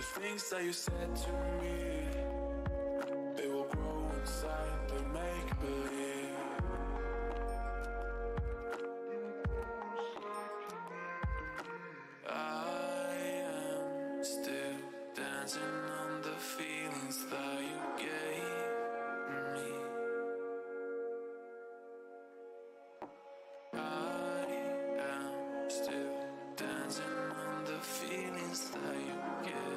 The things that you said to me, they will grow inside, they make believe. I am still dancing on the feelings that you gave me. I am still dancing on the feelings that you give me.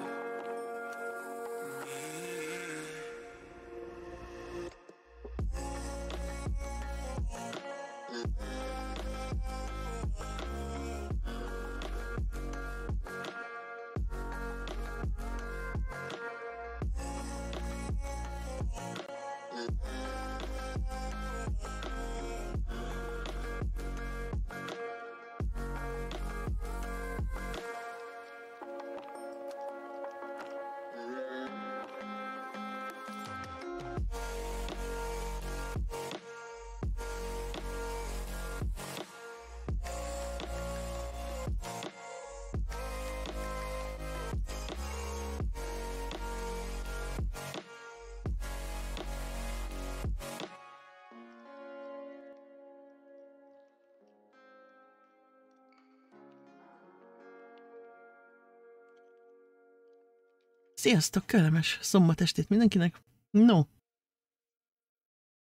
Sziasztok, kellemes szombat estét mindenkinek! No,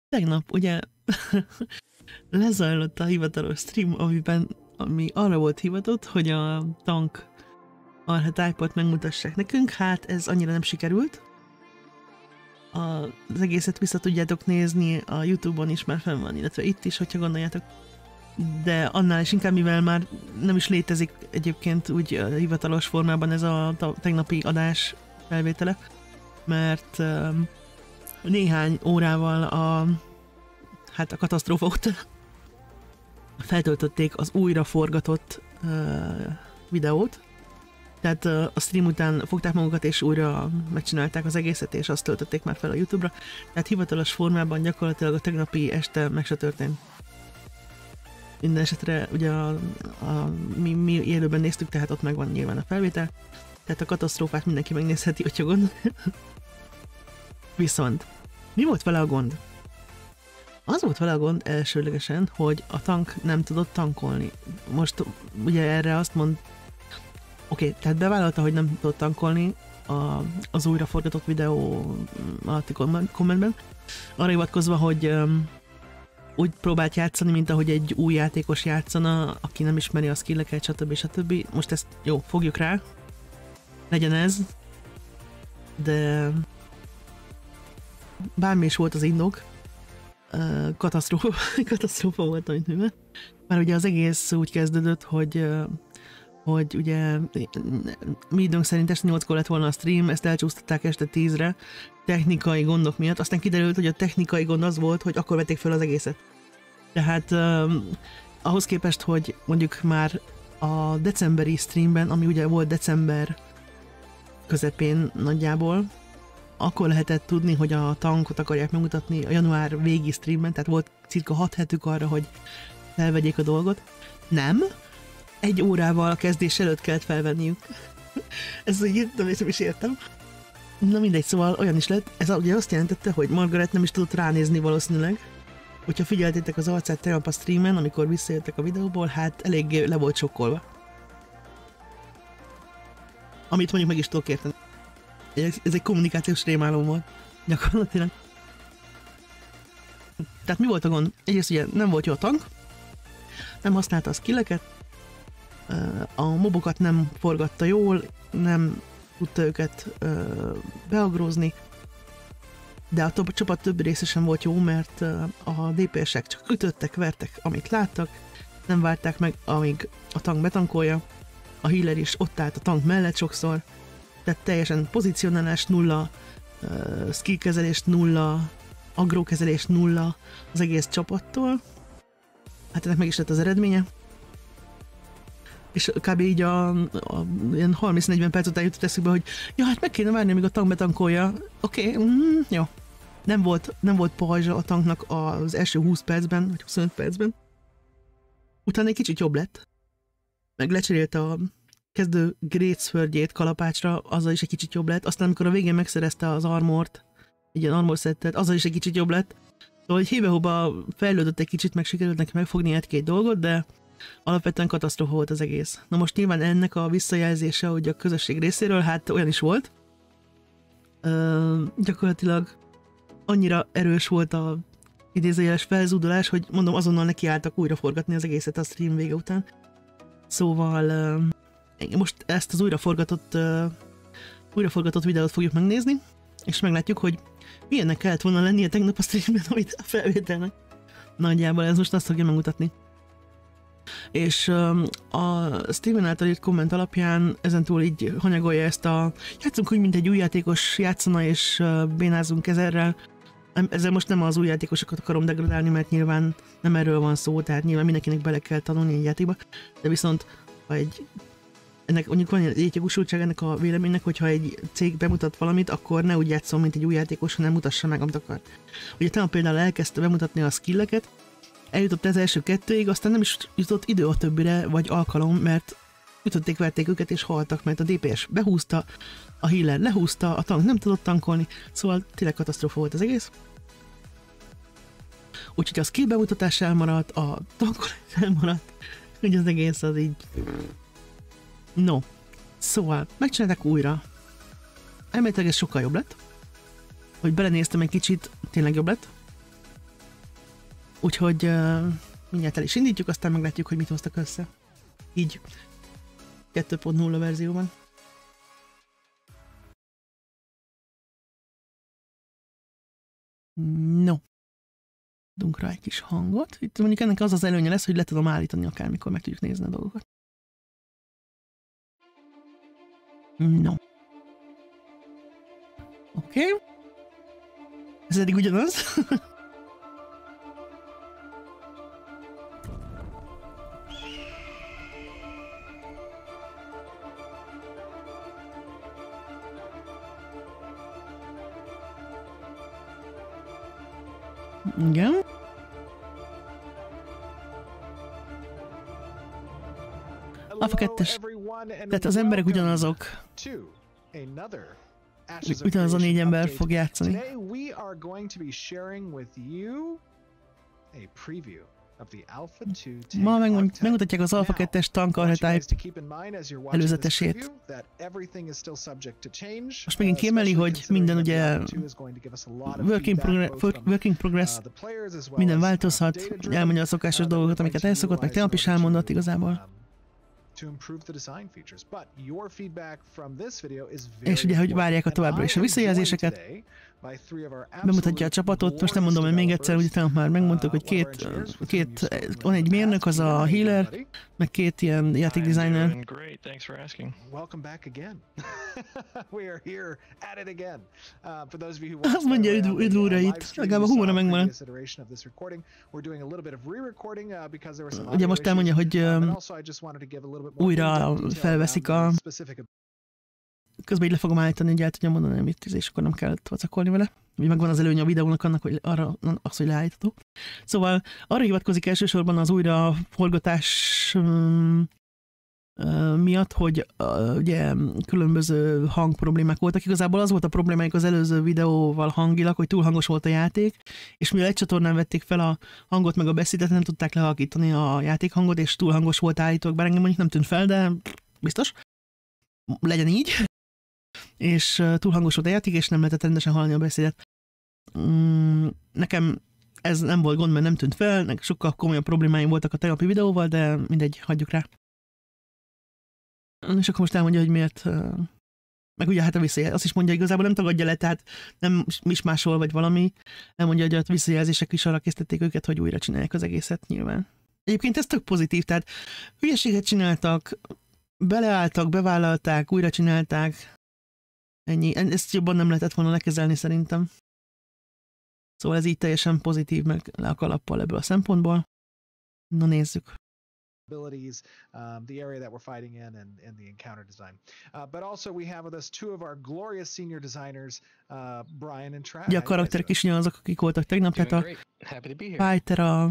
tegnap ugye lezajlott a hivatalos stream, ami arra volt hivatott, hogy a tank archetype-ot megmutassák nekünk, hát ez annyira nem sikerült. Az egészet vissza tudjátok nézni, a YouTube-on is már fenn van, illetve itt is, hogyha gondoljátok. De annál is inkább, mivel már nem is létezik egyébként úgy hivatalos formában ez a tegnapi adás felvétele, mert néhány órával a katasztrófa után feltöltötték az újra forgatott videót, tehát a stream után fogták magukat és újra megcsinálták az egészet, és azt töltötték már fel a YouTube-ra, tehát hivatalos formában gyakorlatilag a tegnapi este meg se történt. Minden esetre ugye mi élőben néztük, tehát ott megvan nyilván a felvétel, tehát a katasztrófát mindenki megnézheti, hogyha gond. Viszont mi volt vele a gond? Az volt vele a gond elsőlegesen, hogy a tank nem tudott tankolni. Most ugye erre azt mond... Oké, tehát bevállalta, hogy nem tudott tankolni az újra forgatott videó alatti kommentben. Arra hivatkozva, hogy úgy próbált játszani, mint ahogy egy új játékos játszana, aki nem ismeri a skilleket, stb. Most ezt jó, fogjuk rá. Legyen ez. De bármi is volt az indok, katasztrófa volt, amit művel. Már ugye az egész úgy kezdődött, hogy ugye mi időnk szerint este 8-kor lett volna a stream, ezt elcsúsztatták este 10-re technikai gondok miatt, aztán kiderült, hogy a technikai gond az volt, hogy akkor vették fel az egészet. Tehát ahhoz képest, hogy mondjuk már a decemberi streamben, ami ugye volt december közepén nagyjából, akkor lehetett tudni, hogy a tankot akarják megmutatni a január végi streamben, tehát volt cirka 6 hetük arra, hogy felvegyék a dolgot. Nem, 1 órával a kezdés előtt kellett felvenniük. Ez úgy nem is értem. Na mindegy, szóval olyan is lett. Ez ugye azt jelentette, hogy Margaret nem is tudott ránézni valószínűleg. Hogyha figyeltétek az arcát tegnap a streamen, amikor visszajöttek a videóból, hát eléggé le volt sokkolva. Amit mondjuk meg is tudok érteni. Ez egy kommunikációs rémálom volt, gyakorlatilag. Tehát mi volt a gond? Egyrészt ugye nem volt jó a tank, nem használta a skilleket, a mobokat nem forgatta jól, nem tudta őket beagrózni, de a csapat többi része sem volt jó, mert a DPS-ek csak ütöttek, vertek, amit láttak, nem várták meg, amíg a tank betankolja, a healer is ott állt a tank mellett sokszor, tehát teljesen pozicionálás nulla, skill kezelés nulla, agró kezelés nulla az egész csapattól. Hát ennek meg is lett az eredménye. És kb. Így ilyen 30-40 perc után jutott eszükbe, hogy ja, hát meg kéne várni, amíg a tank betankolja. Oké, jó. Nem volt pajzsa a tanknak az első 20 percben, vagy 25 percben. Utána egy kicsit jobb lett. Meg lecserélte kezdő Greatswordjét kalapácsra, azzal is egy kicsit jobb lett. Aztán amikor a végén megszerezte az armort, egy ilyen armor szettet, azzal is egy kicsit jobb lett. Szóval hogy hébe-hóba fejlődött egy kicsit, meg sikerült neki megfogni egy-két dolgot, de alapvetően katasztrófa volt az egész. Na most nyilván ennek a visszajelzése, hogy a közösség részéről, hát olyan is volt. Gyakorlatilag annyira erős volt a idézőjeles felzúdulás, hogy mondom, azonnal nekiálltak újra forgatni az egészet a stream vége után. Szóval most ezt az újraforgatott videót fogjuk megnézni, és meglátjuk, hogy milyennek kellett volna lennie tegnap a streamben, amit a felvételnek. Nagyjából ez most azt fogja megmutatni. És a Steven által írt komment alapján ezentúl így hanyagolja ezt a játszunk úgy, mint egy új játékos játszana, és bénázunk ezerrel. Ezzel most nem az új játékosokat akarom degradálni, mert nyilván nem erről van szó, tehát nyilván mindenkinek bele kell tanulni egy játékba, de viszont ha ennek mondjuk van egy jogosultság ennek a véleménynek, hogyha egy cég bemutat valamit, akkor ne úgy játszom, mint egy új játékos, hanem mutassa meg, amit akar. Ugye talán például elkezdte bemutatni a skilleket, eljutott az első kettőig, aztán nem is jutott idő a többire, vagy alkalom, mert ütötték, verték őket és haltak, mert a DPS behúzta, a healer lehúzta, a tank nem tudott tankolni, szóval tényleg katasztrófa volt az egész. Úgyhogy a skill bemutatás elmaradt, a tankolás elmaradt, hogy az egész az így... No, szóval megcsinálták újra. Elméletileg ez sokkal jobb lett. Hogy belenéztem egy kicsit, tényleg jobb lett. Úgyhogy mindjárt el is indítjuk, aztán meglátjuk, hogy mit hoztak össze. Így 2.0 verzióban. No. Adunk rá egy kis hangot. Itt mondjuk ennek az az előnye lesz, hogy le tudom állítani akármikor, meg tudjuk nézni a dolgokat. No. Oké. Ez eddig ugyanaz. Igen. Alpha 2-es. Tehát az emberek ugyanazok. Ugyanaz a 4 ember fog játszani. Ma megmutatják az Alpha 2-es tank archetype előzetesét. Most megint kiemeli, hogy minden ugye working progress, minden változhat, elmondja a szokásos dolgokat, amiket elszokott, meg tegnap is elmondott igazából. És ugye, hogy várják a továbbra is a visszajelzéseket, bemutatja a csapatot, most nem mondom, hogy még egyszer, ugye tegnap már megmondtuk, hogy van egy mérnök, az a healer, meg 2 ilyen játékdesigner. Azt mondja, üdv újra itt, legalább a humora megmaradt. Ugye most elmondja, hogy újra felveszik a... Közben így le fogom állítani, hogy el tudjam mondani, amit és akkor nem kellett vacakolni vele. Úgy megvan az előnye a videónak annak, hogy arra az, hogy leállítható. Szóval arra hivatkozik elsősorban az újraforgatás miatt, hogy ugye különböző hangproblémák voltak. Igazából az volt a problémájuk az előző videóval hangilag, hogy túl hangos volt a játék, és mivel egy csatornán vették fel a hangot meg a beszédet, nem tudták lehalkítani a játékhangot, és túl hangos volt állítólag, bár engem mondjuk nem tűnt fel, de biztos. Legyen így. És túl hangos volt a játék, és nem lehetett rendesen hallani a beszédet. Nekem ez nem volt gond, mert nem tűnt fel, sokkal komolyabb problémáim voltak a tegnapi videóval, de mindegy, hagyjuk rá. És akkor most elmondja, hogy miért... Meg ugye hát a visszajelzés, azt is mondja, hogy igazából nem tagadja le, tehát nem mismásol vagy valami. Elmondja, hogy a visszajelzések is arra késztették őket, hogy újra csinálják az egészet nyilván. Egyébként ez tök pozitív, tehát hülyeséget csináltak, beleálltak, bevállalták, újra csinálták. Ennyi. Ezt jobban nem lehetett volna lekezelni szerintem. Szóval ez így teljesen pozitív, meg le a kalappal ebből a szempontból. Na nézzük. The area that we're fighting in and the encounter design. But also we have with us 2 of our glorious senior designers, Brian and Travis. Ugye a karakterek is azok, akik voltak tegnap, tehát a Fighter, a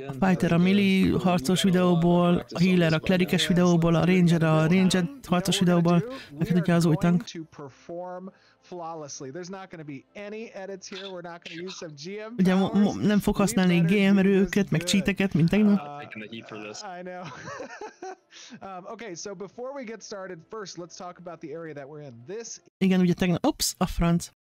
A fighter a melee harcos videóból, a healer a klerikes videóból, a ranger a ranger harcos videóból, neked ugye az új tank. Ugye nem fog használni GM erőket, meg cheateket, mint tegnap. Igen, ugye tegnap, ups, a franc.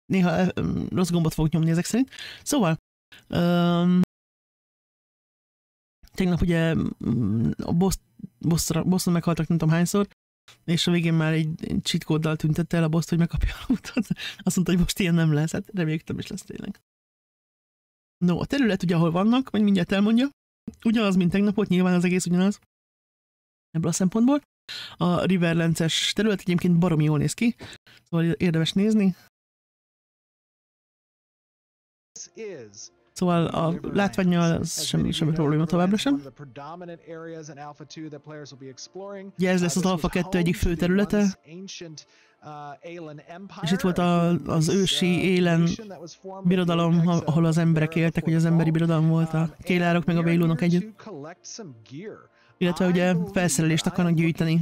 Néha rossz gombot fogok nyomni ezek szerint. Szóval, tegnap ugye a bosszon meghaltak nem tudom hányszor, és a végén már egy cheat kóddal tüntette el a boszt, hogy megkapja a utat. Azt mondta, hogy most ilyen nem lesz, hát reméljük nem is lesz tényleg. No, a terület ugye ahol vannak, majd mindjárt elmondja, ugyanaz, mint tegnap volt, nyilván az egész ugyanaz. Ebből a szempontból. A Riverlances terület egyébként baromi jól néz ki, szóval érdemes nézni. Szóval a látvánnyal semmi probléma továbbra sem. Ugye ez lesz az Alpha 2 egyik fő területe. És itt volt az ősi élen birodalom, ahol az emberek éltek, hogy az emberi birodalom volt a kélárok meg a vélónok együtt. Illetve ugye felszerelést akarnak gyűjteni.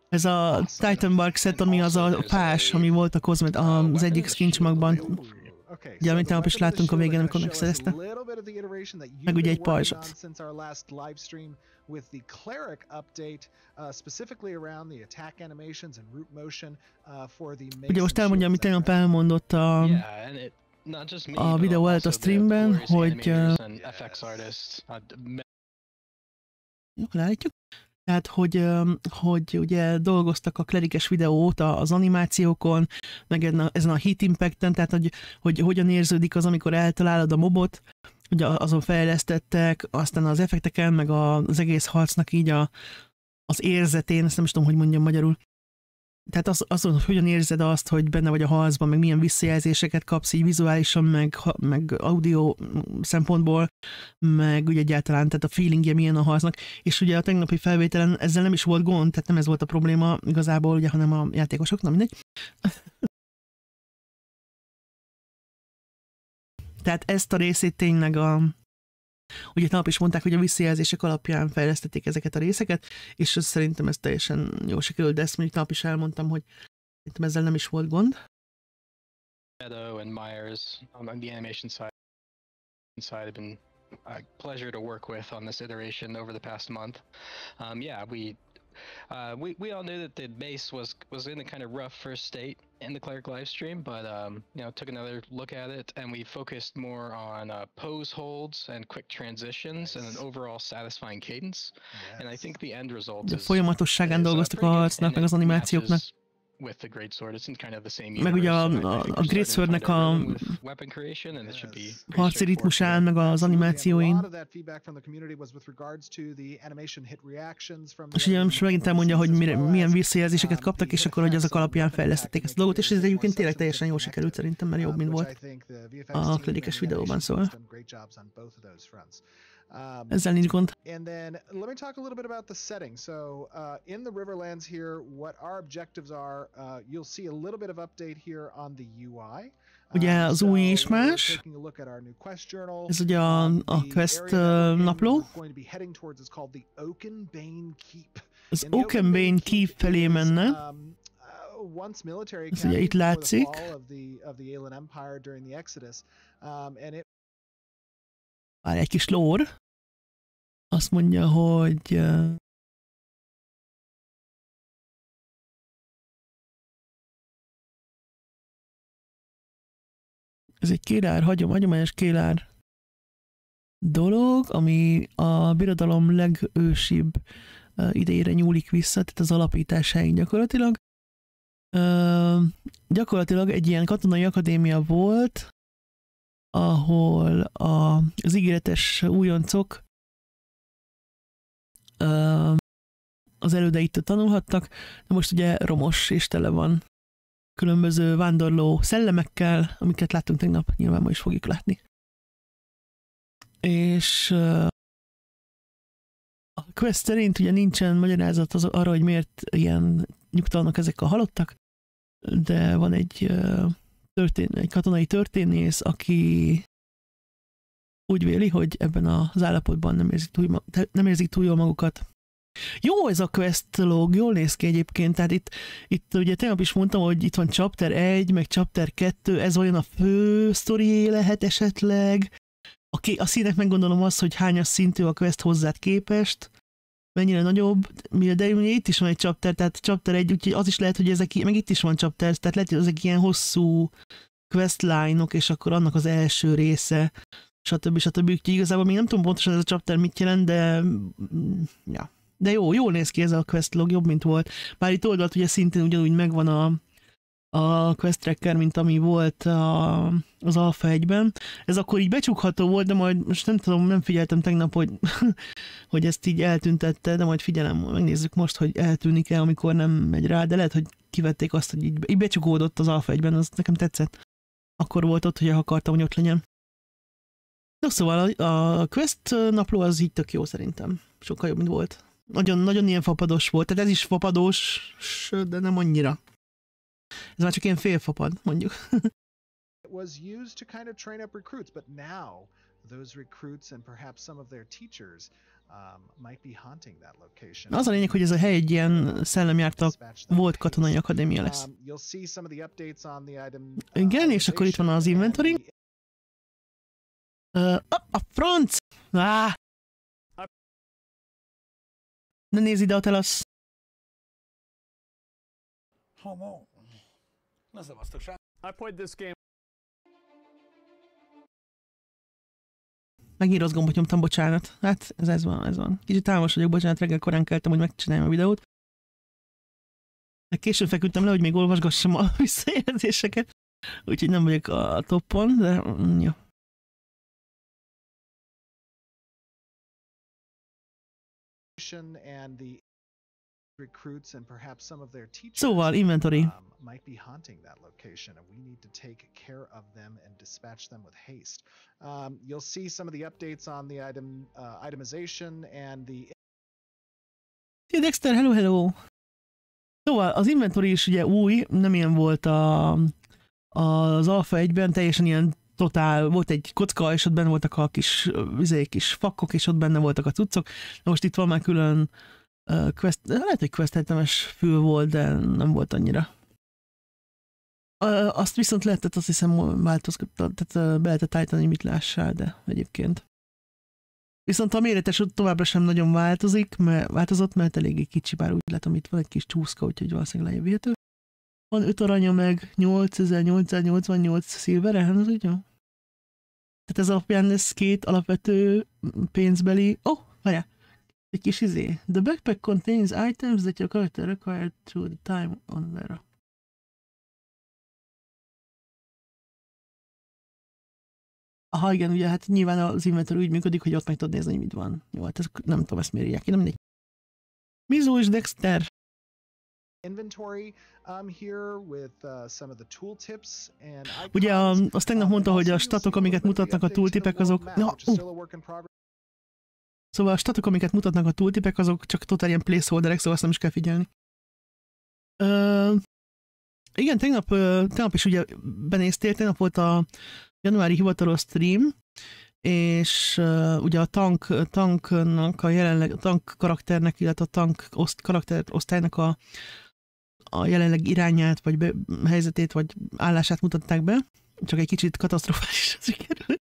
Ez a Titan Bark set, ami az a pás, ami volt az egyik skin csomagban. Ugye, amit tegnap is láttunk a végén, amikor megszerezte. Meg ugye egy pajzsot. Ugye most elmondja, amit tegnap elmondott a videó előtt a streamben, hogy látjuk. Tehát, hogy ugye dolgoztak a klerikes videó óta az animációkon, meg ezen a hit impacten, tehát hogy hogyan érződik az, amikor eltalálod a mobot, ugye azon fejlesztettek, aztán az effekteken, meg az egész harcnak így az érzetén, ezt nem is tudom, hogy mondjam magyarul. Tehát azon, hogy hogyan érzed azt, hogy benne vagy a harcban, meg milyen visszajelzéseket kapsz így vizuálisan, meg audio szempontból, meg ugye egyáltalán, tehát a feelingje milyen a harcnak. És ugye a tegnapi felvételen ezzel nem is volt gond, tehát nem ez volt a probléma igazából, ugye, hanem a játékosok, na mindegy. Tehát ezt a részét tényleg ugye nap is mondták, hogy a visszajelzések alapján fejlesztették ezeket a részeket, és szerintem ez teljesen jól sikerült, de ezt mondjuk nap is elmondtam, hogy szerintem ezzel nem is volt gond. Shadow and Myers on the animation side have been a pleasure to work with on this iteration over the past month. Yeah, we all knew that the base was in a kind of rough first state in the Cleric live stream, but took another look at it and we focused more on pose holds and quick transitions and an overall satisfying cadence. Yes. And I think the end result is folyamatosságán dolgoztak a harcnak, meg az animációknak. Meg ugye a Great Swordnek a harci ritmusán, meg az animációin. És ugye most megint elmondja, hogy milyen visszajelzéseket kaptak, és akkor hogy azok alapján fejlesztették ezt a dolgot, és ez egyébként tényleg teljesen jól sikerült szerintem, mert jobb, mint volt a klerikes videóban, szóval. Ezzel nincs gond. And then let me talk a little bit about the setting. So in the Riverlands here, what our objectives are, you'll see a little bit of update here on the UI. Ugye az új is más. Ez ugye a quest napló. Az Oakenbane Keep felé menne. Ez ugye itt látszik. Várj, egy kis lore. Azt mondja, hogy ez egy kélár, hagyományos kélár dolog, ami a birodalom legősibb idejére nyúlik vissza, tehát az alapításáig gyakorlatilag. Gyakorlatilag egy ilyen katonai akadémia volt, ahol az ígéretes újoncok az elődeitől tanulhattak, de most ugye romos és tele van különböző vándorló szellemekkel, amiket láttunk tegnap, nyilván ma is fogjuk látni. És a quest szerint ugye nincsen magyarázat arra, hogy miért ilyen nyugtalanak ezek a halottak, de van egy katonai történész, aki úgy véli, hogy ebben az állapotban nem érzik túl jól magukat. Jó ez a quest log, jól néz ki egyébként, tehát itt ugye tegnap is mondtam, hogy itt van chapter 1, meg chapter 2, ez olyan a fő sztorié lehet esetleg. A színek meggondolom azt, hogy hányas szintű a quest hozzád képest, mennyire nagyobb, de ugye itt is van egy chapter, tehát chapter 1, úgyhogy az is lehet, hogy ezek, meg itt is van chapter, tehát lehet, hogy ezek ilyen hosszú questline-ok, és akkor annak az első része, stb. Úgyhogy igazából még nem tudom pontosan ez a chapter mit jelent, de ja. De jól néz ki ez a quest log, jobb, mint volt. Bár itt oldalt ugye szintén ugyanúgy megvan a quest tracker, mint ami volt az Alpha 1-ben. Ez akkor így becsukható volt, de majd most nem tudom, nem figyeltem tegnap, hogy ezt így eltüntette, de majd figyelem, megnézzük most, hogy eltűnik-e, amikor nem megy rá, de lehet, hogy kivették azt, hogy így becsukódott az Alpha 1-ben, az nekem tetszett. Akkor volt ott, hogy akartam, hogy ott legyen. No, szóval a quest napló az így tök jó szerintem. Sokkal jobb, mint volt. Nagyon ilyen fapados volt, tehát ez is fapados, de nem annyira. Ez már csak ilyen félfapad, mondjuk. It was used to kind of train up recruits, but now those recruits and perhaps some of their teachers might be haunting that location. Az a lényeg, hogy ez a hely egy ilyen szellemjárta volt katonai akadémia lesz. You'll see some of the updates on the item. Igen, és akkor itt van az inventory. A franc! Ne nézz ide a telasz! Megint rossz gombot nyomtam, bocsánat. Hát ez van. Kicsit támos vagyok, bocsánat, reggel korán keltem, hogy megcsináljam a videót. Későn feküdtem le, hogy még olvasgassam a visszajelzéseket. Úgyhogy nem vagyok a toppon, de jó. And the recruits and perhaps some of their teachers Szóval, inventory. Might be haunting that location, and we need to take care of them and dispatch them with haste. You'll see some of the updates on the itemization and the... Szia Dexter, hello! Szóval, az inventory is ugye új, nem ilyen volt az Alpha 1-ben, teljesen ilyen totál, volt egy kocka, és ott benne voltak a kis fakok, és ott benne voltak a cuccok. Most itt van már külön quest, lehet, hogy quest fül volt, de nem volt annyira. Azt viszont lehetett, azt hiszem, tehát be lehetett állítani, mit lássál, de egyébként. Viszont a méretes ott továbbra sem nagyon változott, mert eléggé kicsi, bár úgy látom, itt van egy kis csúszka, úgyhogy valószínűleg lejjebb vihető. Van 5 aranya, meg 8888 szilvere, hát az úgy jó. Tehát ez alapján ez 2 alapvető pénzbeli... várjál! Egy kis izé. The backpack contains items that your character required through the time on Vera. Aha, igen, ugye hát nyilván az inventory úgy működik, hogy ott meg tudod nézni, hogy mit van. Jó, hát ez, nem tudom, ezt miért írják ki, nem mindegy. Mizu és Dexter. Inventory here with some of the tooltips and ugye azt tegnap mondta, hogy a statok, amiket mutatnak a tooltipek, azok... Szóval a statok, amiket mutatnak a tooltipek, azok csak totál ilyen placeholderek, szóval azt nem is kell figyelni. Igen, tegnap is ugye benéztél, tegnap volt a januári hivatalos stream, és ugye a tanknak a tank karakternek, illetve a tank karakterosztálynak a jelenleg irányát, vagy helyzetét, vagy állását mutatták be. Csak egy kicsit katasztrofális sikerült.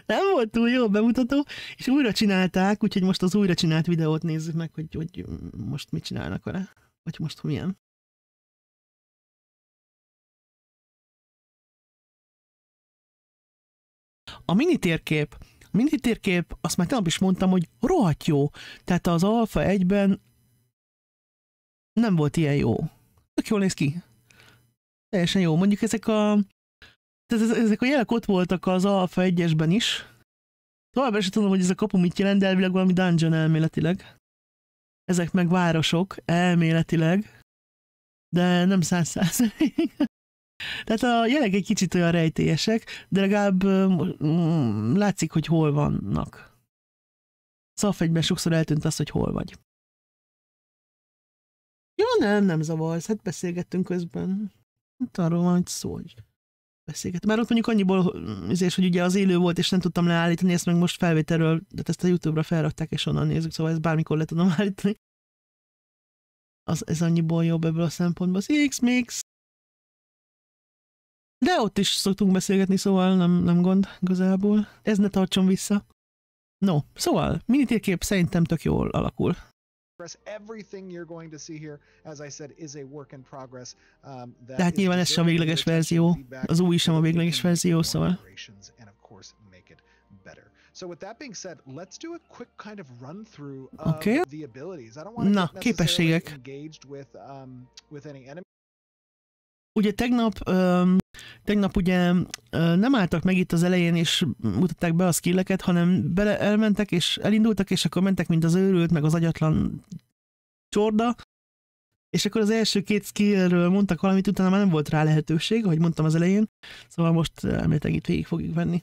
Nem volt túl jó bemutató, és újra csinálták, úgyhogy most az újra csinált videót nézzük meg, hogy most mit csinálnak vele, vagy most milyen. A mini térkép, azt már tegnap is mondtam, hogy rohadt jó. Tehát az Alpha 1-ben nem volt ilyen jó. Tök jól néz ki. Teljesen jó. Mondjuk ezek a jelek ott voltak az Alpha 1-esben is. Továbbra sem tudom, hogy ez a kapu mit jelent, de elvileg valami dungeon elméletileg. Ezek meg városok elméletileg, de nem 100%. Tehát a jelek egy kicsit olyan rejtélyesek, de legalább látszik, hogy hol vannak. Szalfegyben sokszor eltűnt az, hogy hol vagy. Ja, nem zavarsz, hát beszélgettünk közben. Hát arról van, hogy szó, hogy beszélgettünk. Már ott mondjuk annyiból, hogy ugye az élő volt, és nem tudtam leállítani, ezt meg most felvételről, de ezt a YouTube-ra felrakták, és onnan nézzük, szóval ezt bármikor le tudom állítani. Ez annyiból jobb ebből a szempontból. Az X-Mix. De ott is szoktunk beszélgetni, szóval nem gond igazából. Ez ne tartson vissza. No, szóval minitérkép szerintem tök jól alakul. De hát nyilván ez sem a végleges verzió. Az új sem a végleges verzió, szóval. Oké. Na, képességek. Ugye tegnap ugye nem álltak meg itt az elején, és mutatták be a skilleket, hanem elmentek, és elindultak, és akkor mentek, mint az őrült, meg az agyatlan csorda, és akkor az első 2 skillről mondtak valamit, utána már nem volt rá lehetőség, ahogy mondtam az elején, szóval most elméletileg itt végig fogjuk venni.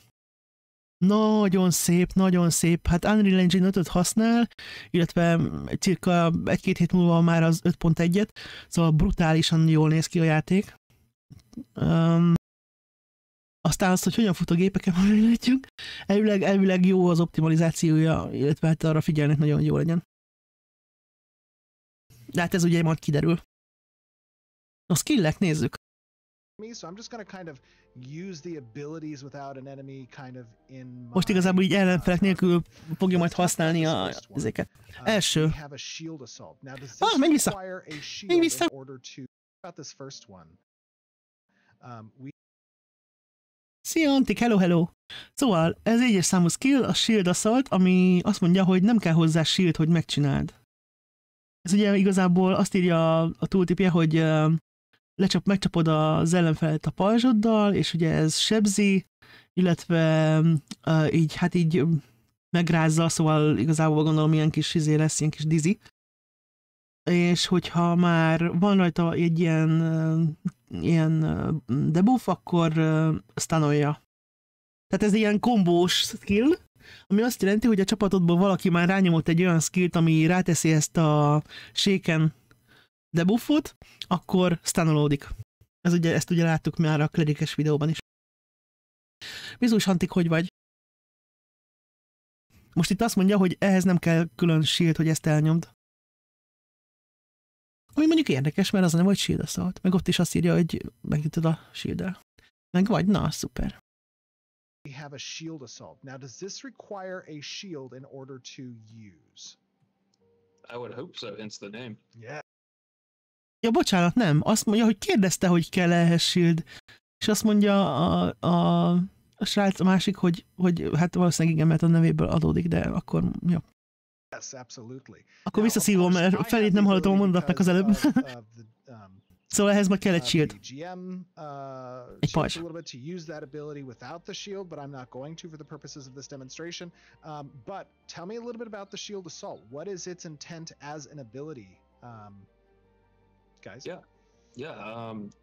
Nagyon szép, nagyon szép. Hát Unreal Engine 5-öt használ, illetve cirka 1-2 hét múlva már az 5.1-et, szóval brutálisan jól néz ki a játék. Aztán azt, hogy hogyan fut a gépeken, majd meglátjuk. Elvileg jó az optimalizációja, illetve hát arra figyelnek nagyon, hogy jó legyen. De hát ez ugye majd kiderül. A skillek nézzük. Most igazából így ellenfelek nélkül fogja majd használni ezeket. Első. Menj vissza! Menj vissza! Szia, Antik, hello! Szóval ez 1-es számú skill, a Shield Assault, ami azt mondja, hogy nem kell hozzá shield, hogy megcsináld. Ez ugye igazából azt írja a tooltipje, hogy megcsapod az ellenfelet a pajzsoddal, és ugye ez sebzi, illetve így megrázza, szóval igazából gondolom ilyen kis lesz, ilyen kis dizi. És hogyha már van rajta egy ilyen debuff, akkor stunolja. Tehát ez ilyen kombós skill, ami azt jelenti, hogy a csapatodból valaki már rányomott egy olyan skillt, ami ráteszi ezt a shaken debuffot, akkor stunolodik. Ezt ugye láttuk már a klerikes videóban is. Bizus, Antik, hogy vagy? Most itt azt mondja, hogy ehhez nem kell külön shield, hogy ezt elnyomd. Ami mondjuk érdekes, mert az nem vagy shield assault. Meg ott is azt írja, hogy megütöd a shield-el. Meg vagy? Na, szuper. We have a shield assault. Now, does this require a shield in order to use? I would hope so, hence the name. Yeah. Ja, bocsánat, nem. Azt mondja, hogy kérdezte, hogy kell ehhez shield. És azt mondja a srác, a másik, hogy hát valószínűleg igen, mert a nevéből adódik, de akkor jó. Yes, absolutely. Akkor visszaszívom, mert felét nem hallottam a mondatnak az előbb. Szóval ehhez majd kell egy shield. Egy pajzs. But tell me a little bit about the shield assault. What is its intent as an ability, guys? Yeah.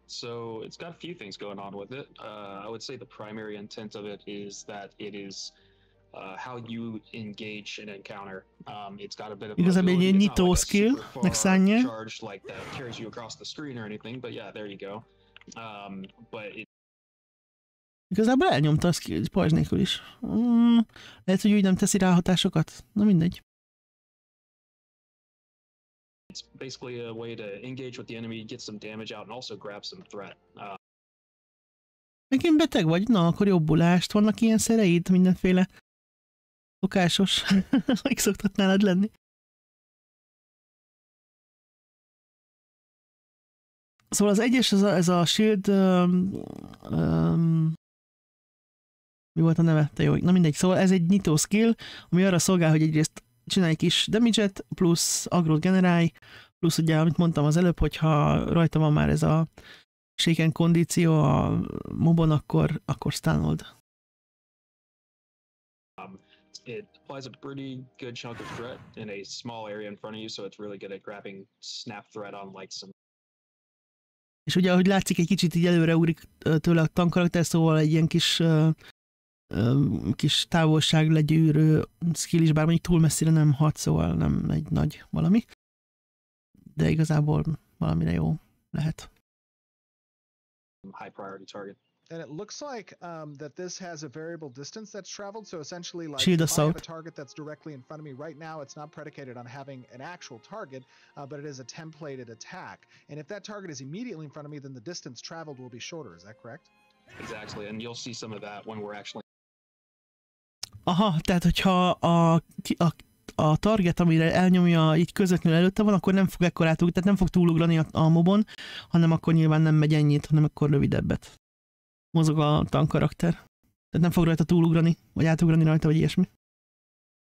So it's got a few things going on with it. I would say the primary intent of it is that it is how you engage an encounter. It's got a bit of igazából egy nyitó skill, meg szánja. Charge like that carries you across the screen or anything, but yeah, there you go. But it... Igazából elnyomta a skill, pajzs nélkül is. Lehet, hogy úgy nem teszi rá hatásokat. Na mindegy. It's basically a way to engage with the enemy, get some damage out, and also grab some threat. Megint beteg vagy? Na, akkor jobbulást. Vannak ilyen szereid, mindenféle szokásos, hogy szoktat nálad lenni. Szóval az egyes, ez a shield, mi volt a neve? Te jó, na mindegy. Szóval ez egy nyitó skill, ami arra szolgál, hogy egyrészt csinálj egy kis damage-et, plusz agrót generálj, plusz ugye, amit mondtam az előbb, hogyha rajta van már ez a shaken kondíció a mobon, akkor stunold. It applies a pretty good chunk of threat in a small area in front of you, so it's really good at grabbing snap threat on like some. És ugye, ahogy látszik, egy kicsit így előre úrik tőle a tankkarakter, szóval egy ilyen kis kis távolság legyűrő skill is, bár mondjuk túl messzire nem hat, szóval nem egy nagy valami. De igazából valamire jó lehet. High priority target. And it looks like that this has a variable distance that's traveled. So essentially, like Shield if I have a assault. target that's directly in front of me right now, it's not predicated on having an actual target, but it is a templated attack. And if that target is immediately in front of me, then the distance traveled will be shorter. Is that correct? Exactly, and you'll see some of that when we're actually. Aha, tehát hogyha a target, amire elnyomja így közvetlenül előtte van, akkor nem fog ekkorát ugrani, tehát nem fog túlugrani a mobon, hanem akkor nyilván nem megy ennyit, hanem akkor rövidebbet. Mozog a tank karakter. Tehát nem fog rajta túlugrani, vagy átugrani rajta, vagy ilyesmi.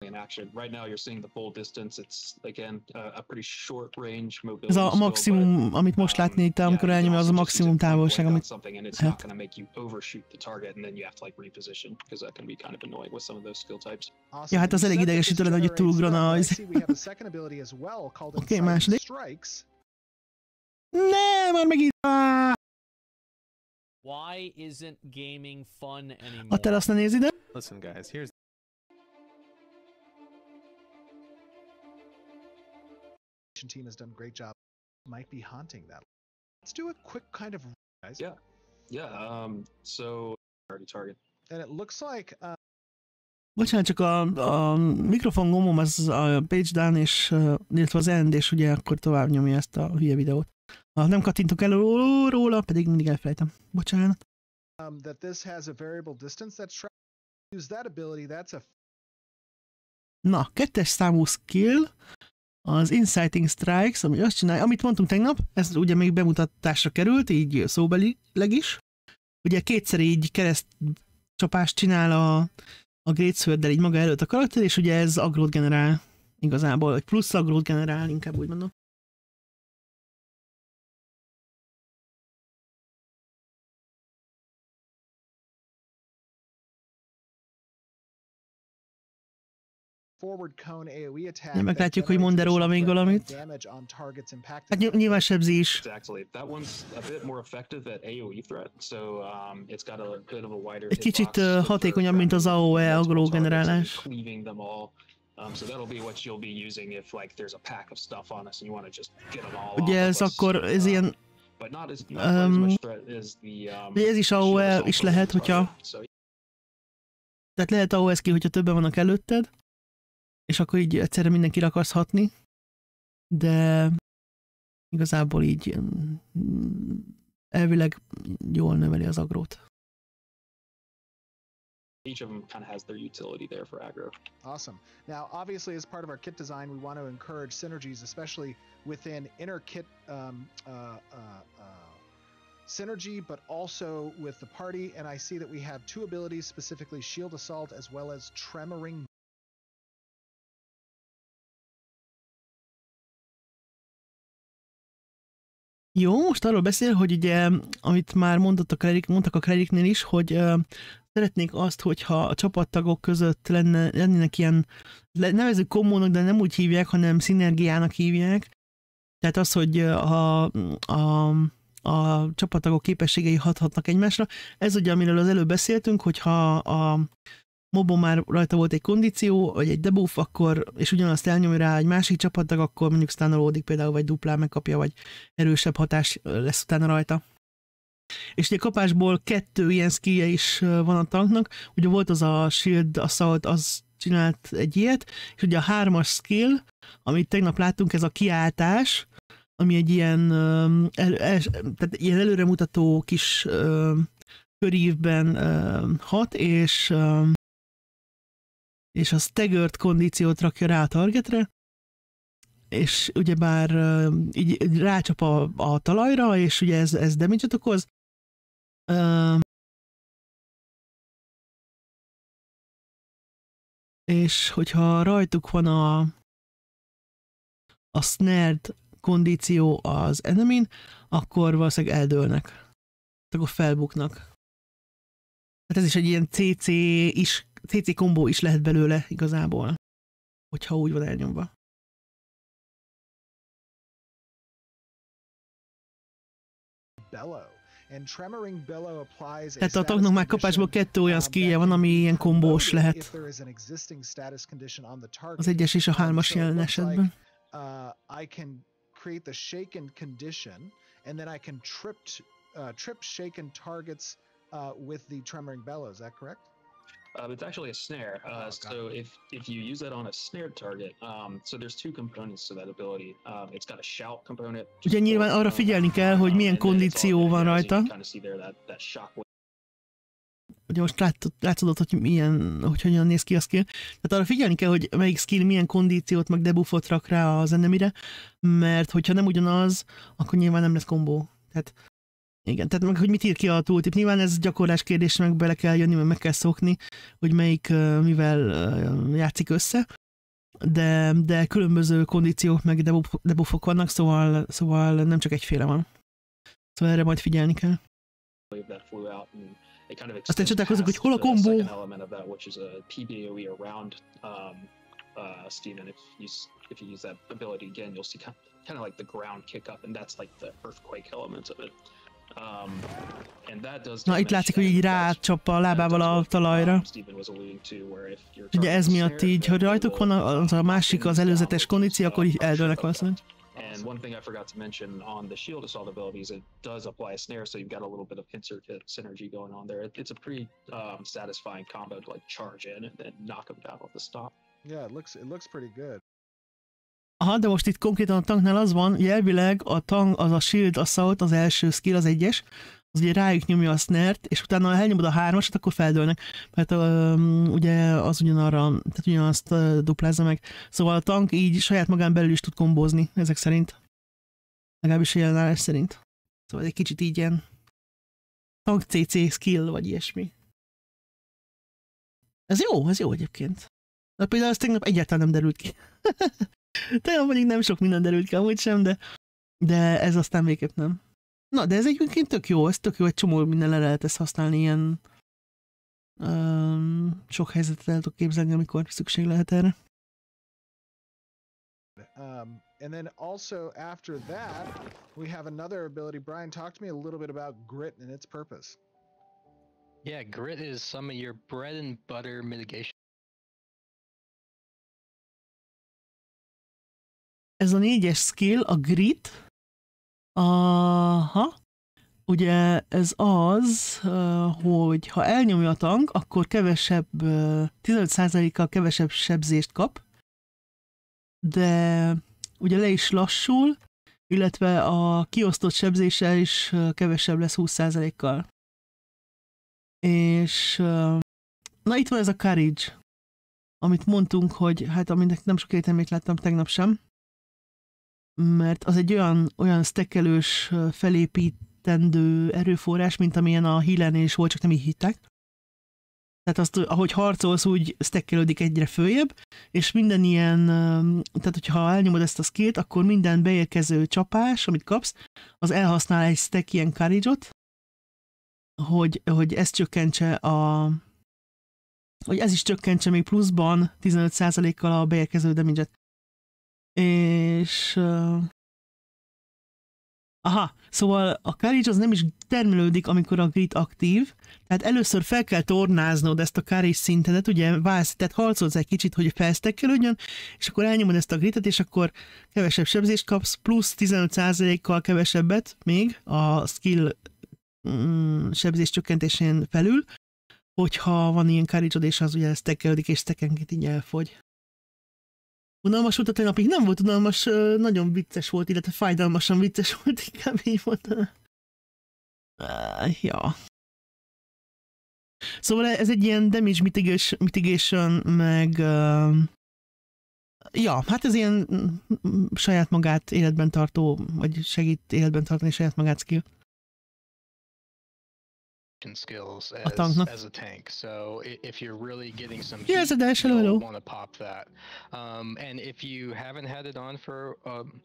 In action. Right now you're seeing the full distance. It's again a pretty short range mobility. Ez a maximum, amit most látni itt, amikor elnyomja, az a maximum távolság, amit... something and it's not going to make you overshoot the target and then you have to like reposition because that can be kind of annoying with some of those skill types. Ja, hát az elég idegesítő lenne, hogy túlugrana az... Oké, második. Ne, már megint... Why isn't gaming fun anymore? A te azt ne nézd ide. Listen, guys, here's team has done a great job. Might be haunting that. Let's do a quick kind of guys. Yeah. So priority target. And it looks like Bocsánat, csak a mikrofon gombom az a page down, és illetve az end, és ugye akkor tovább nyomja ezt a hülye videót. Ha nem kattintok el róla, pedig mindig elfelejtem. Bocsánat. That this has a variable distance that's use that ability. That's a Na, 2-es számú skill, az Inciting Strikes, ami azt csinálja, amit mondtunk tegnap, ez ugye még bemutatásra került, így szóbelileg is. Ugye kétszer így keresztcsapást csinál a Great Sword-del így maga előtt a karakter, és ugye ez agrót generál igazából, vagy plusz agrót generál, inkább úgy mondom. Meglátjuk, hogy mond-e róla még valamit. Hát nyilván sebzés. Egy kicsit hatékonyabb, mint az AOE agró generálás. Ugye ez akkor, ez ilyen... Ugye ez is AOE is lehet, hogyha... Tehát lehet AOE skill, hogyha többen vannak előtted, és akkor így egyszerre mindenkire akarsz hatni, de igazából így elvileg jól növeli az agrót. Each of them kind of has their utility there for aggro. Awesome. Now, obviously, as part of our kit design, we want to encourage synergies, especially within inner kit synergy, but also with the party. And I see that we have two abilities, specifically Shield Assault as well as Tremoring. Jó, most arról beszél, hogy ugye, amit már mondtak a Clericnél is, hogy szeretnék azt, hogyha a csapattagok között lennének ilyen, nevezzük kommónak, de nem úgy hívják, hanem szinergiának hívják. Tehát az, hogy a csapattagok képességei hathatnak egymásra. Ez ugye, amiről az előbb beszéltünk, hogyha a mobon már rajta volt egy kondíció, vagy egy debuff, akkor, és ugyanazt elnyomja rá egy másik csapattag, akkor mondjuk stánolódik például, vagy duplán megkapja, vagy erősebb hatás lesz utána rajta. És ugye kapásból 2 ilyen skillje is van a tanknak. Ugye volt az a Shield Assault, az csinált egy ilyet, és ugye a 3-as skill, amit tegnap láttunk, ez a kiáltás, ami egy ilyen, tehát ilyen előremutató kis körívben hat, és a staggered kondíciót rakja rá a targetre, és ugyebár így rácsap a talajra, és ugye ez damage-et okoz. És hogyha rajtuk van a snared kondíció az enemin, akkor valószínűleg eldőlnek. Akkor felbuknak. Hát ez is egy ilyen CC kombó is lehet belőle igazából, hogyha úgy van elnyomva. Bellow. and tremoring bellow applies a Tehát a status tanknak már kapásból condition, 2 olyan that skillje van, can ami be ilyen kombós promoted lehet. if there is an existing status condition on the target. Az 1-es és a 3-as So it jelen looks like, esetben. I can create the shaken condition, and then I can trip shaken targets with the tremoring bellow. Is that correct? It's actually a snare. So if you use that on a snared target, so there's 2 components to that ability. It's got a shout component. Ugye nyilván arra figyelni kell, hogy milyen kondíció van rajta. Ugye most látszódott, hogy hogyan néz ki a skill. Tehát arra figyelni kell, hogy melyik skill milyen kondíciót, meg debuffot rak rá az enemire, mert hogyha nem ugyanaz, akkor nyilván nem lesz kombó. Tehát igen, tehát meg hogy mit ír ki a tooltip. Nyilván ez gyakorlás kérdés, meg bele kell jönni, meg kell szokni, hogy melyik mivel játszik össze, de különböző kondíciók, meg debuffok vannak, szóval nem csak egyféle van. Szóval erre majd figyelni kell. Aztán csatálkozunk, hogy hol a kombó. Steven, if you use that ability again, you'll see kind of like the ground kick up, and that's like the earthquake element of it. And that does. Na itt látszik, hogy így rácsap a lábával a talajra. Ugye ez miatt így, hogy rajtuk van az a másik, az előzetes kondíció, akkor így eldőlnek valószínűleg. And one thing I forgot to mention on the shield assault abilities, it does apply a snare, so you've got a little bit of insert hit synergy going on there. It's a pretty satisfying combo to like charge in and then knock them down with the stop. Yeah, it looks pretty good. Aha, de most itt konkrétan a tanknál az van, hogy elvileg a tank, az a shield assault, az első skill, az 1-es, az ugye rájuk nyomja a snare-t, és utána ha elnyomod a 3-asat, akkor feldőlnek. Mert ugye az ugyanarra, tehát ugyanazt duplázza meg. Szóval a tank így saját magán belül is tud kombózni, ezek szerint. Legalábbis a jelenállás szerint. Szóval egy kicsit így ilyen tank CC skill, vagy ilyesmi. Ez jó egyébként. De például ez tegnap egyáltalán nem derült ki. Tegnap mondjuk nem sok minden derült ki amúgy sem, de ez aztán végképp nem. Na, de ez egyébként tök jó, egy csomó mindenre lehet ezt használni, ilyen sok helyzetet el tudok képzelni, amikor szükség lehet erre. And then also after that, we have another ability. Brian, talk to me a little bit about grit and its purpose. Yeah, grit is some of your bread and butter mitigation. Ez a 4-es skill, a grit. Aha. Ugye ez az, hogy ha elnyomja a tank, akkor kevesebb, 15%-kal kevesebb sebzést kap, de ugye le is lassul, illetve a kiosztott sebzéssel is kevesebb lesz 20%-kal. És na itt van ez a courage, amit mondtunk, hogy hát aminek nem sok értelmét láttam tegnap sem, mert az egy olyan stackelős, felépítendő erőforrás, mint amilyen a healernél is volt, csak nem így hitták. Tehát azt, ahogy harcolsz, úgy stackelődik egyre följebb, és minden ilyen, tehát hogyha elnyomod ezt a skillt, akkor minden beérkező csapás, amit kapsz, az elhasznál egy stack ilyen courage-ot, hogy ez csökkentse hogy ez is csökkentse még pluszban 15%-kal a beérkező damage-et. És aha, szóval a courage az nem is termelődik, amikor a grit aktív, tehát először fel kell tornáznod ezt a courage szintedet, ugye tehát harcolsz egy kicsit, hogy felsztekkelődjön, és akkor elnyomod ezt a gritet, és akkor kevesebb sebzést kapsz, plusz 15%-kal kevesebbet még a skill sebzés csökkentésén felül, hogyha van ilyen courage-od, és az ugye stackelődik, és stackenként így elfogy. Unalmas volt a tegnapig? Nem volt unalmas, nagyon vicces volt, illetve fájdalmasan vicces volt, inkább így mondanám. Ja. Szóval ez egy ilyen damage mitigation, meg ja, hát ez ilyen saját magát életben tartó, vagy segít életben tartani saját magát skill. Skills as a tank, so if you're really getting some heat, you'll want to pop that. And if you haven't had it on for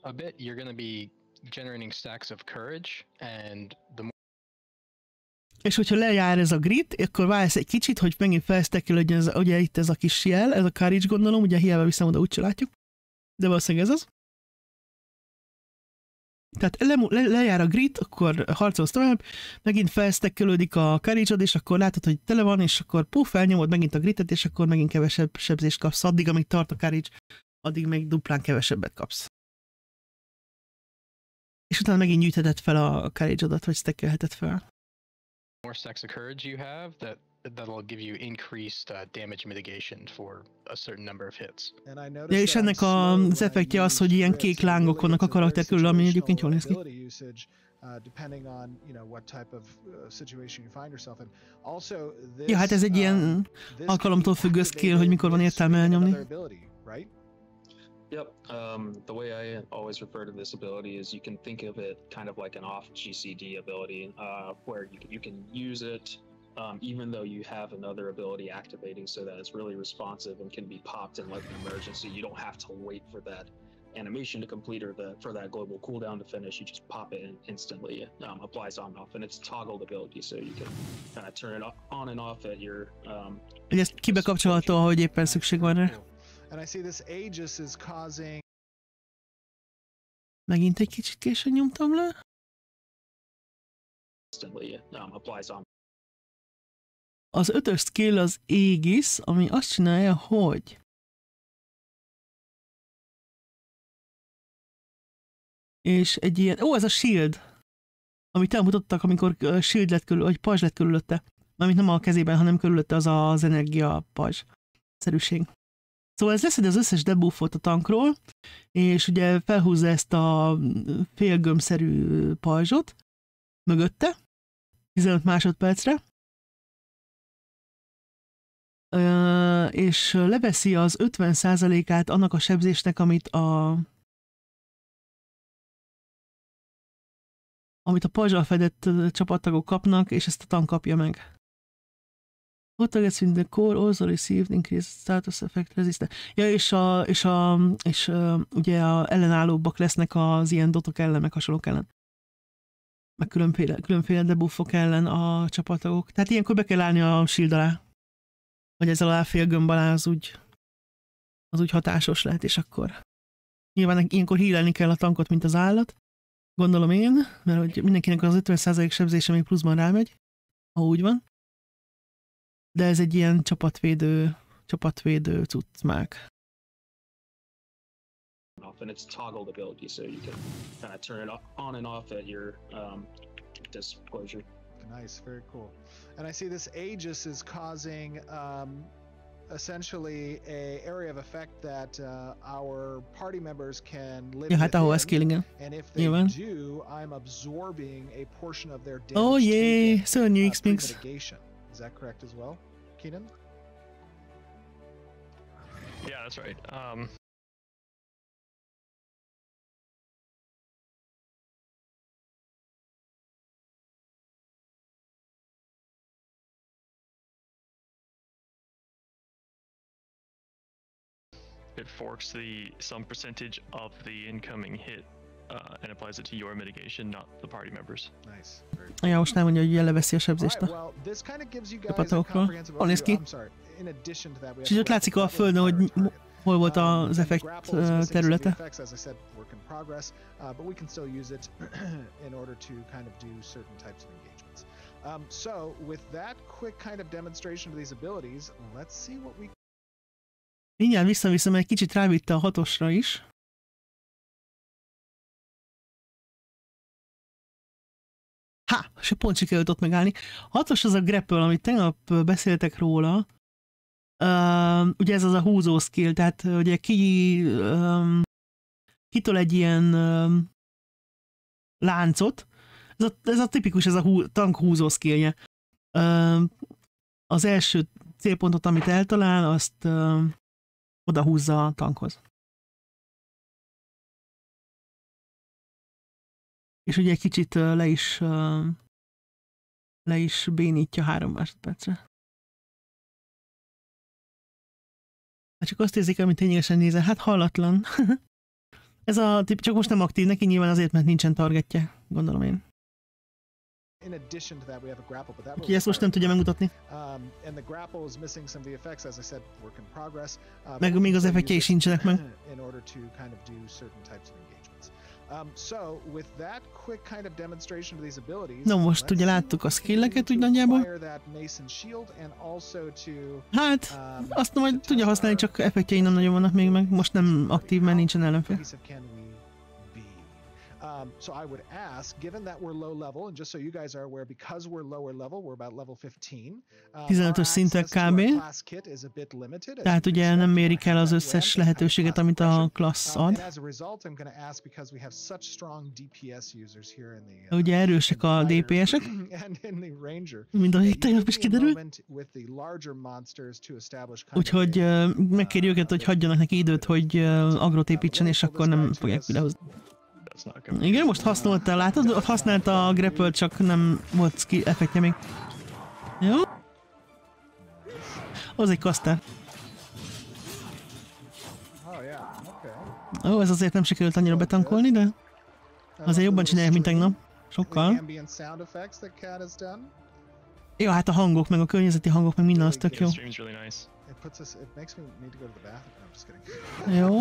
a bit, you're going to be generating stacks of courage, and the more. És hogyha lejár ez a grit, akkor vársz egy kicsit, hogy megint felsztekkelődjön, ugye itt ez a kis jel, ez a courage gondolom, ugye hiába viszem oda, úgyse látjuk, de valószínűleg ez az. Tehát lejár a grid, akkor harcolsz tovább, megint felsztekkelődik a courage-od, és akkor látod, hogy tele van, és akkor felnyomod megint a gridet, és akkor megint kevesebb sebzést kapsz. Addig, amíg tart a courage, addig még duplán kevesebbet kapsz. És utána megint gyűjtheted fel a courage-odat, vagy stackelheted fel. More stacks of courage you have, that'll give you increased damage mitigation for a certain number of hits. Ja, és ennek az effektje az, hogy ilyen kék lángok vannak a karakter körül, ami egyébként jól néz ki. Ja, hát ez egy ilyen alkalomtól függő skill, hogy mikor van értelme elnyomni. Yep. The way I always refer to this ability is you can think of it kind of like an off GCD ability, where you can use it even though you have another ability activating, so that it's really responsive and can be popped in like an emergency. You don't have to wait for that animation to complete or for that global cooldown to finish. You just pop it in instantly. Applies on and off, and it's toggled ability, so you can kind of turn it on and off at your. Hogy ezt kibekapcsolható, ahogy éppen szükség van rá. And I see this Aegis is causing. Megint egy kicsit későn nyomtam le. Az 5-ös skill az Aegis, ami azt csinálja, hogy és egy ilyen, ez a shield, amit elmutattak, amikor shield lett körül, vagy pajzs lett körülötte. Mármint nem a kezében, hanem körülötte az energia pajzs szerűség. Szóval ez leszed az összes debuffot a tankról, és ugye felhúzza ezt a félgömbszerű pajzsot mögötte, 15 másodpercre, és leveszi az 50%-át annak a sebzésnek, amit a pajzsal fedett csapattagok kapnak, és ezt a tank kapja meg. What targets in the core also received increased status effect resistance. Ja, és ugye ellenállóbbak lesznek az ilyen dotok ellen, meg hasonlók ellen. Meg különféle debuffok ellen a csapattagok. Tehát ilyenkor be kell állni a shield alá. Vagy ez alá félgömb alá, az úgy hatásos lehet, és akkor nyilván ilyenkor healelni kell a tankot, mint az állat. Gondolom én, mert hogy mindenkinek az 50% sebzése még pluszban rámegy, ha úgy van. De ez egy ilyen csapatvédő cuccmák. And it's toggled ability, so you can kind of turn it on and off at your disclosure. Nice, very cool. And I see this Aegis is causing essentially a area of effect that our party members can live hát ahol ez kill, igen. And if they do, I'm absorbing a portion of their damage. Oh yeah, szörnyű X-Mix. Is that correct as well, Keenan? Yeah, that's right. It forks some percentage of the incoming hit and applies it to your mitigation, not the party members. Nice. Ja, most nem mondja, hogy leveszi a sebzést a csapatokról. Hol néz ki? És ott látszik a földön, hogy hol volt az effekt területe. So with that quick kind of demonstration of these abilities, let's see what we. Mindjárt visszaviszem, egy kicsit rávitte a 6-osra is. És pont sikerült ott megállni. 6-os az a grapple, amit tegnap beszéltek róla. Ugye ez az a húzó skill, tehát ugye kitol egy ilyen láncot. Ez a tipikus, ez a tank húzó skillje. Az első célpontot, amit eltalál, azt oda húzza a tankhoz. És ugye egy kicsit le is bénítja 3 másodpercre. Hát csak azt érzik, amit ténylegesen nézel, hát hallatlan. Ez a tip, csak most nem aktív neki, nyilván azért, mert nincsen targetje, gondolom én. Úgyhogy ezt most nem tudja megmutatni. Meg még az effektjei is nincsenek meg. Na most ugye láttuk a skilleket úgy nagyjából. Hát, azt majd tudja használni, csak effektjei nem nagyon vannak még meg. Most nem aktív, mert nincsen ellenfél. So I would ask, given that we're low level, and just so you guys are aware, because we're lower level, we're about level 15. 15-ös szintek kb. Tehát ugye nem mérik el az összes lehetőséget, amit a klassz ad. Ugye erősek a DPS-ek, mint ahogy tegnap is kiderült. Úgyhogy megkérjük őket, hogy hagyjanak neki időt, hogy agrot építsen, és akkor nem fogják videózni. Igen, most használta, látod? Ott használta a grapple, csak nem volt skill effektje még. Jó? Az egy kasztár. Ó, ez azért nem sikerült annyira betankolni, de azért jobban csinálják, mint tegnap. Sokkal. Jó, hát a hangok, meg a környezeti hangok, meg minden az tök jó. Jó.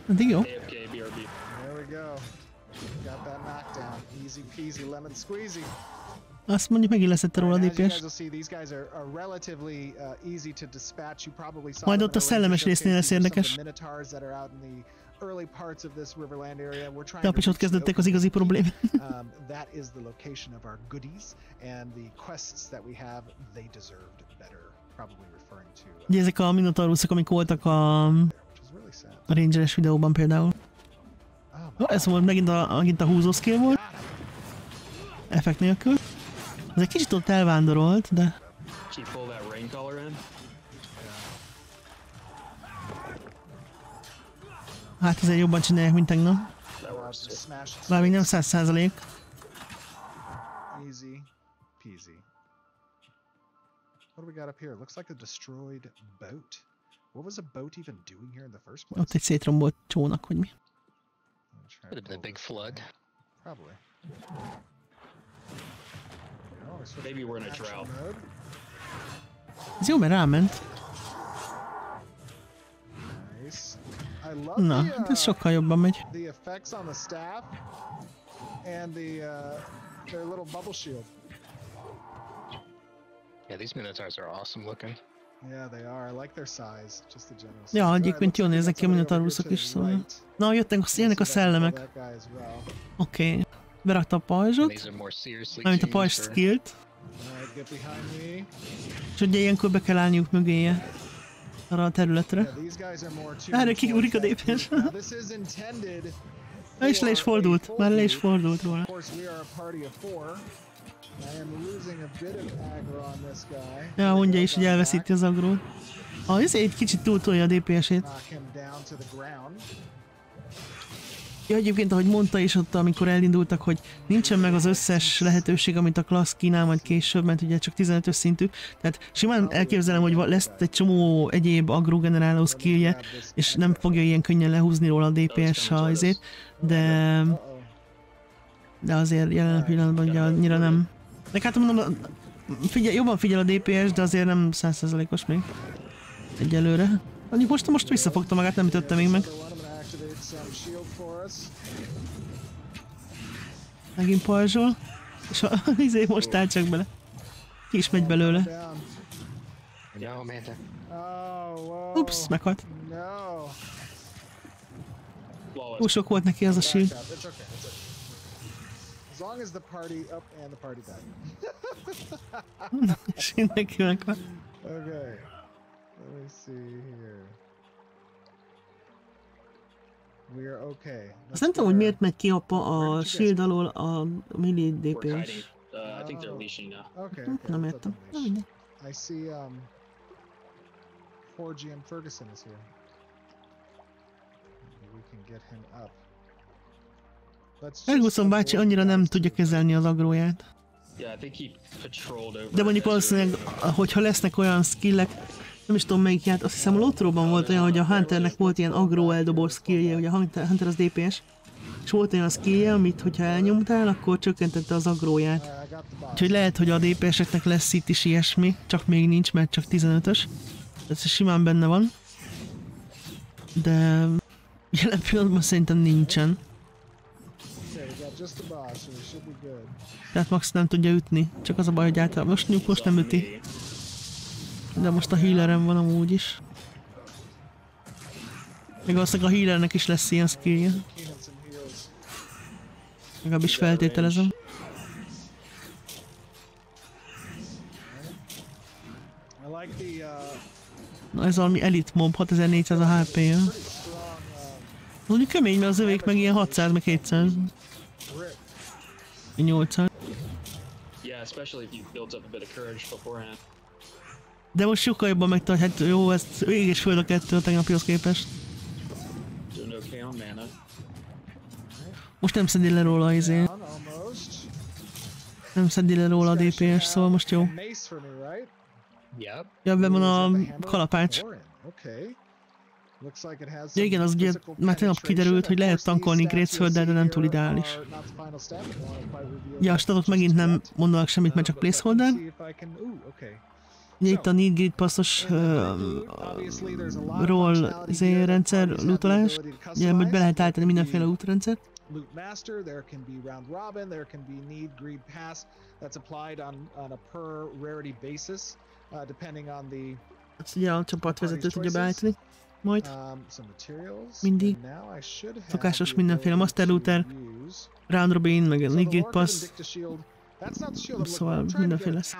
Addig jó. Azt mondjuk megint leszette róla a DPS. Majd ott a szellemes résznél lesz érdekes. Tegnap is ott kezdődtek az igazi problémák. Ugye ezek a minotaurusok, amik voltak a rangeres videóban például. Ez volt megint a húzó skill volt. Effekt nélkül. Ez egy kicsit ott elvándorolt, de... Hát ezért jobban csinálják, mint tegnap. Bár még nem 100%. Ott egy szétrombolt csónak, hogy mi. Could have been a big flood. Probably. Maybe we're in a drought. Ez jó, mert ráment. Na, ez sokkal jobban megy. Yeah, these minotaurs are awesome looking. Yeah, they are. I like their size. Just the general. Ja, egyébként jól néznek ki a minotaurusok is, szóval. Na, jönnek a szellemek. Oké. Berakta a pajzsot. Mármint a pajzs skillt. És ugye ilyenkor be kell állniuk mögéje. Arra a területre. Erre kiúrik a DPS. És le is fordult. Már le is fordult róla. Ja, mondja is, hogy elveszíti az agrót. Ez egy kicsit túltolja a DPS-ét. Ja, egyébként, ahogy mondta is ott, amikor elindultak, hogy nincsen meg az összes lehetőség, amit a klassz kínál majd később, mert ugye csak 15-ös szintű. Tehát simán elképzelem, hogy lesz egy csomó egyéb agro-generáló skillje, és nem fogja ilyen könnyen lehúzni róla a DPS azért, de azért jelen pillanatban ugye annyira nem. De hát mondom, jobban figyel a DPS, de azért nem 100%-os még. Egyelőre. Mondjuk most visszafogta magát, nem ütötte még meg. Megint pajzsol. És izé most áll csak bele. Ki is megy belőle. Ups, meghalt. Túl sok volt neki az a shield. És mindenki meghalt. Azt nem tudom, hogy miért megy ki a shield alól a melee DPS. Nem értem. Nem mindegy. Ferguson bácsi annyira nem tudja kezelni az agróját. De mondjuk valószínűleg, hogyha lesznek olyan skillek, nem is tudom melyik járt, azt hiszem a Lotróban volt olyan, hogy a Hunternek volt ilyen agro eldobó skillje, ugye a Hunter az DPS, és volt olyan skillje, amit hogyha elnyomtál, akkor csökkentette az agróját. Úgyhogy lehet, hogy a DPS-eknek lesz itt is ilyesmi, csak még nincs, mert csak 15-ös. Ez simán benne van. De Jelen pillanatban szerintem nincsen. Okay, we got just the boss, so we should be good. Tehát Max nem tudja ütni. Csak az a baj, hogy általában most nem üti. De most a healerem van amúgy is. Még valószínűleg a healernek is lesz ilyen skillje. Legalábbis feltételezem. Na ez valami elit mob, 6400 a HP-ja. Mondjuk kemény, mert az övék meg ilyen 600 meg 200. 800. De most sokkal jobban megtarthat, jó, ez ég és föld a kettő a tegnapihoz képest. Most nem szedi le róla izé. Nem szedi le róla a DPS, szóval most jó. Ja, be van a kalapács. Ja, igen, az ugye már tegnap kiderült, hogy lehet tankolni grécfölddel, de nem túl ideális. Ja, a statok megint nem mondanak semmit, mert csak placeholder. Ugye itt a Need Grid passzos roll rendszer, lootolás. Ugye, hogy be lehet állítani mindenféle útrendszert. Loot master, there can be round robin, there can be need greed pass that's applied on a per rarity basis, depending on the. Azt ugye a csapatvezető tudja beállítani. Majd. Mindig. Szokásos mindenféle master looter, round robin, meg need greed pass. Szóval mindenféle lesz.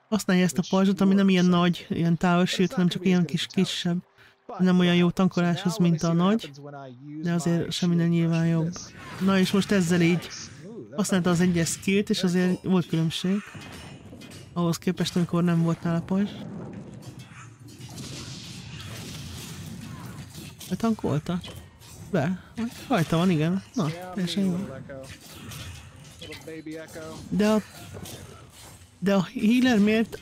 Használja ezt a pajzsot, ami nem ilyen nagy, ilyen tower shield, hanem csak ilyen kisebb. Nem olyan jó tankoláshoz, mint a nagy, de azért sem minden nyilván jobb. Na és most ezzel így használta az egyes skillt, és azért volt különbség. Ahhoz képest, amikor nem volt nála pajzs. Betankolta? Be. Rajta van, igen. Na, teljesen jó. De a healer miért?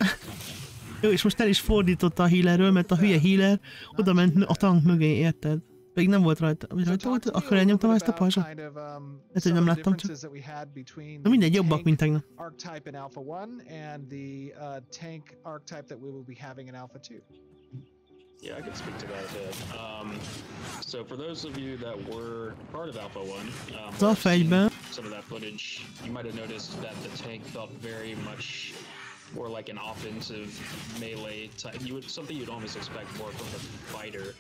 Jó, és most el is fordította a healerről, mert a hülye healer oda ment a tank mögé, érted? Pedig nem volt rajta. Vagy rajta volt? Akkor elnyomtam ezt a pajzsot? Lehet, hogy nem láttam csak. Na mindegy, jobbak, mint tegnap. Yeah, I could speak to that a bit. So for those of you that were part of Alpha 1, some of that footage, you might have noticed that the tank felt very much more like an offensive melee type. Something you'd almost expect more from the fighter.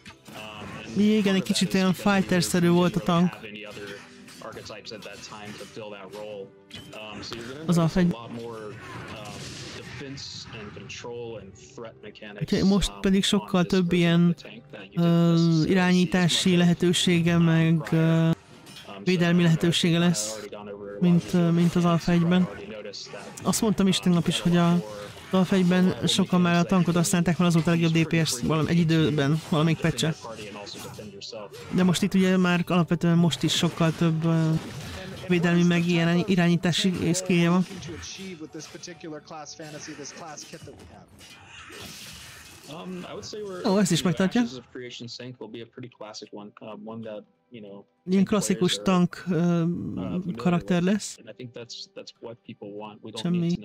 Igen, egy kicsit olyan fighter-szerű volt a tank. Archetypes at that time to fill that role. So you're going to notice a lot more defense and control and threat mechanics. Most pedig sokkal több ilyen irányítási lehetősége, meg védelmi lehetősége lesz, mint az Alpha 1-ben. Azt mondtam is tegnap is, hogy az Alpha 1-ben sokan már a tankot használták, mert az volt a legjobb DPS egy időben, valamelyik patch-e. De most itt ugye már alapvetően most is sokkal több védelmi meg ilyen irányítási skillje van. Ó, ezt is megtartja. Ilyen klasszikus tank karakter lesz. Semmi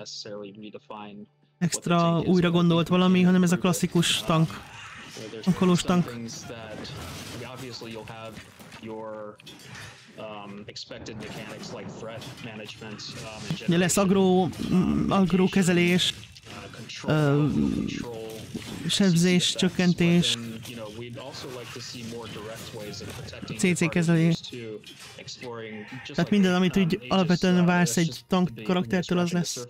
extra újra gondolt valami, hanem ez a klasszikus tank. Tankolós tank. Ja, lesz agró kezelés, sebzés, csökkentés, CC kezelés. Tehát minden, amit úgy alapvetően vársz egy tank karaktertől, az lesz.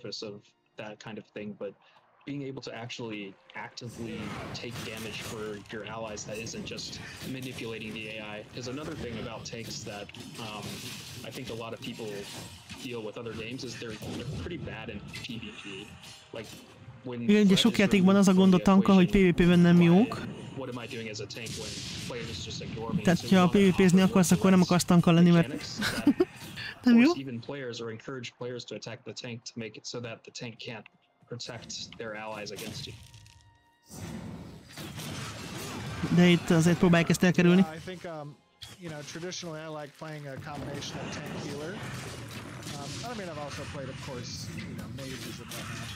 Being able to actually actively take damage for your allies that isn't just manipulating the AI is another thing about tanks that I think a lot of people deal with other games is they're pretty bad in PvP. Like when igen, ugye sok játékban az a gond a tankkal, hogy PvP-ben nem jók. Tehát, ha PvP-zni akarsz, akkor nem akarsz tankkal lenni, mert nem jó. De itt azért próbálják ezt elkerülni. You know, traditionally I like playing a combination of tank healer. I mean, I've also played, of course, you know, mages and whatnot.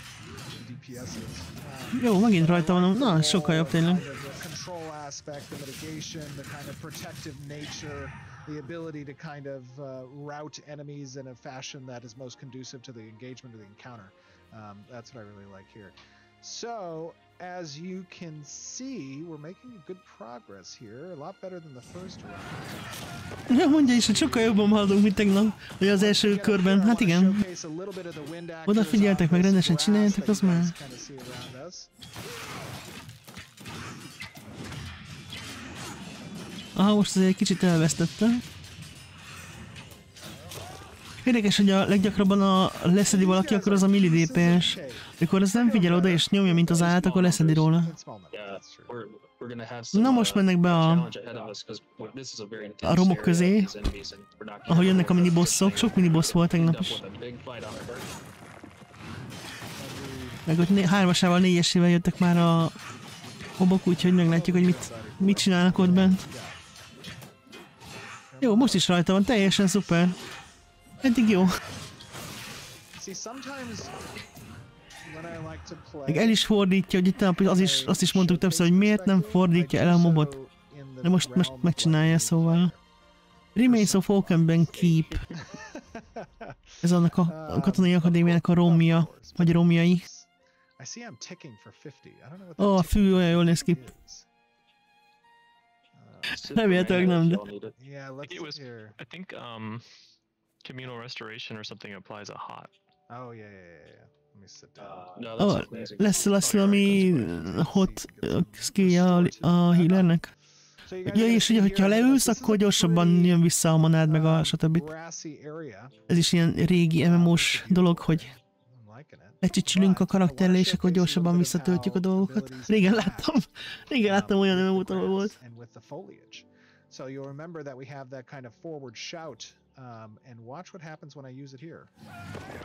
Jó, megint rajta van. Na, sokkal jobb tényleg. Control aspect, the mitigation, the kind of protective nature, the ability to kind of route enemies in a fashion that is most conducive to the engagement of the encounter. That's what I really like here. So, as you can see, we're making good progress here, a lot better than the first round. Ja, mondja is, hogy sokkal jobban haladunk, mint tegnap, hogy az első körben. Hát igen. Odafigyeltek, meg rendesen csináljátok, az már. Aha, most azért egy kicsit elvesztette. Érdekes, hogy a leggyakrabban a leszedi valaki, akkor az a milli DPS. Amikor az nem figyel oda és nyomja, mint az állat, akkor leszedi róla. Na most mennek be a romok közé, ahol jönnek a minibosszok. Sok miniboss volt tegnap is. Meg ott 3-asával, 4-esével jöttek már a hobok, úgyhogy meglátjuk, hogy mit csinálnak ott bent. Jó, most is rajta van, teljesen szuper. Eddig jó. Meg el is fordítja, hogy itt azt is mondtuk többször, hogy miért nem fordítja el a mobot. De most megcsinálja, szóval. Remains of Oakenben Keep. Ez annak a katonai akadémiának a romja, vagy romjai. Ó, a fű olyan jól néz ki. Remélhetőleg nem, de... I think communal restoration or something applies a hot. Oh yeah. Let me sit down. Lesz valami hot skill a healernek. Ja, és ugye, hogyha leülsz, akkor gyorsabban jön vissza a manád, meg a stb. Ez is ilyen régi MMO-s dolog, hogy lecsicsülünk a karakterre, és akkor gyorsabban visszatöltjük a dolgokat. Régen láttam olyan MMO-t, ahol volt. So you'll remember that we have that kind of forward shout, and watch what happens when I use it here.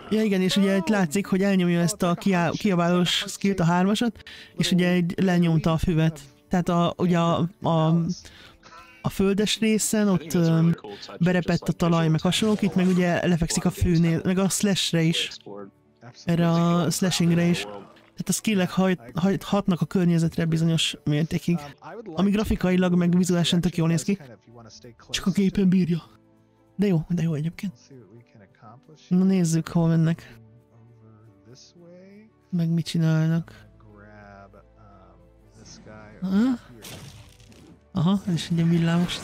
Ja igen, és ugye itt látszik, hogy elnyomja ezt a kiabálós skillt, a 3-asat, és ugye lenyomta a füvet. Tehát ugye a földes részen ott berepett a talaj, meg hasonlók, itt meg ugye lefekszik a fűnél, meg a slashre is. Erre a slashingre is. Tehát a skillek hatnak a környezetre bizonyos mértékig. Ami grafikailag meg vizuálisan tök jól néz ki. Csak a gépen bírja. De jó egyébként. Na nézzük, hol mennek. Meg mit csinálnak. Aha, ez is egy ilyen villámos.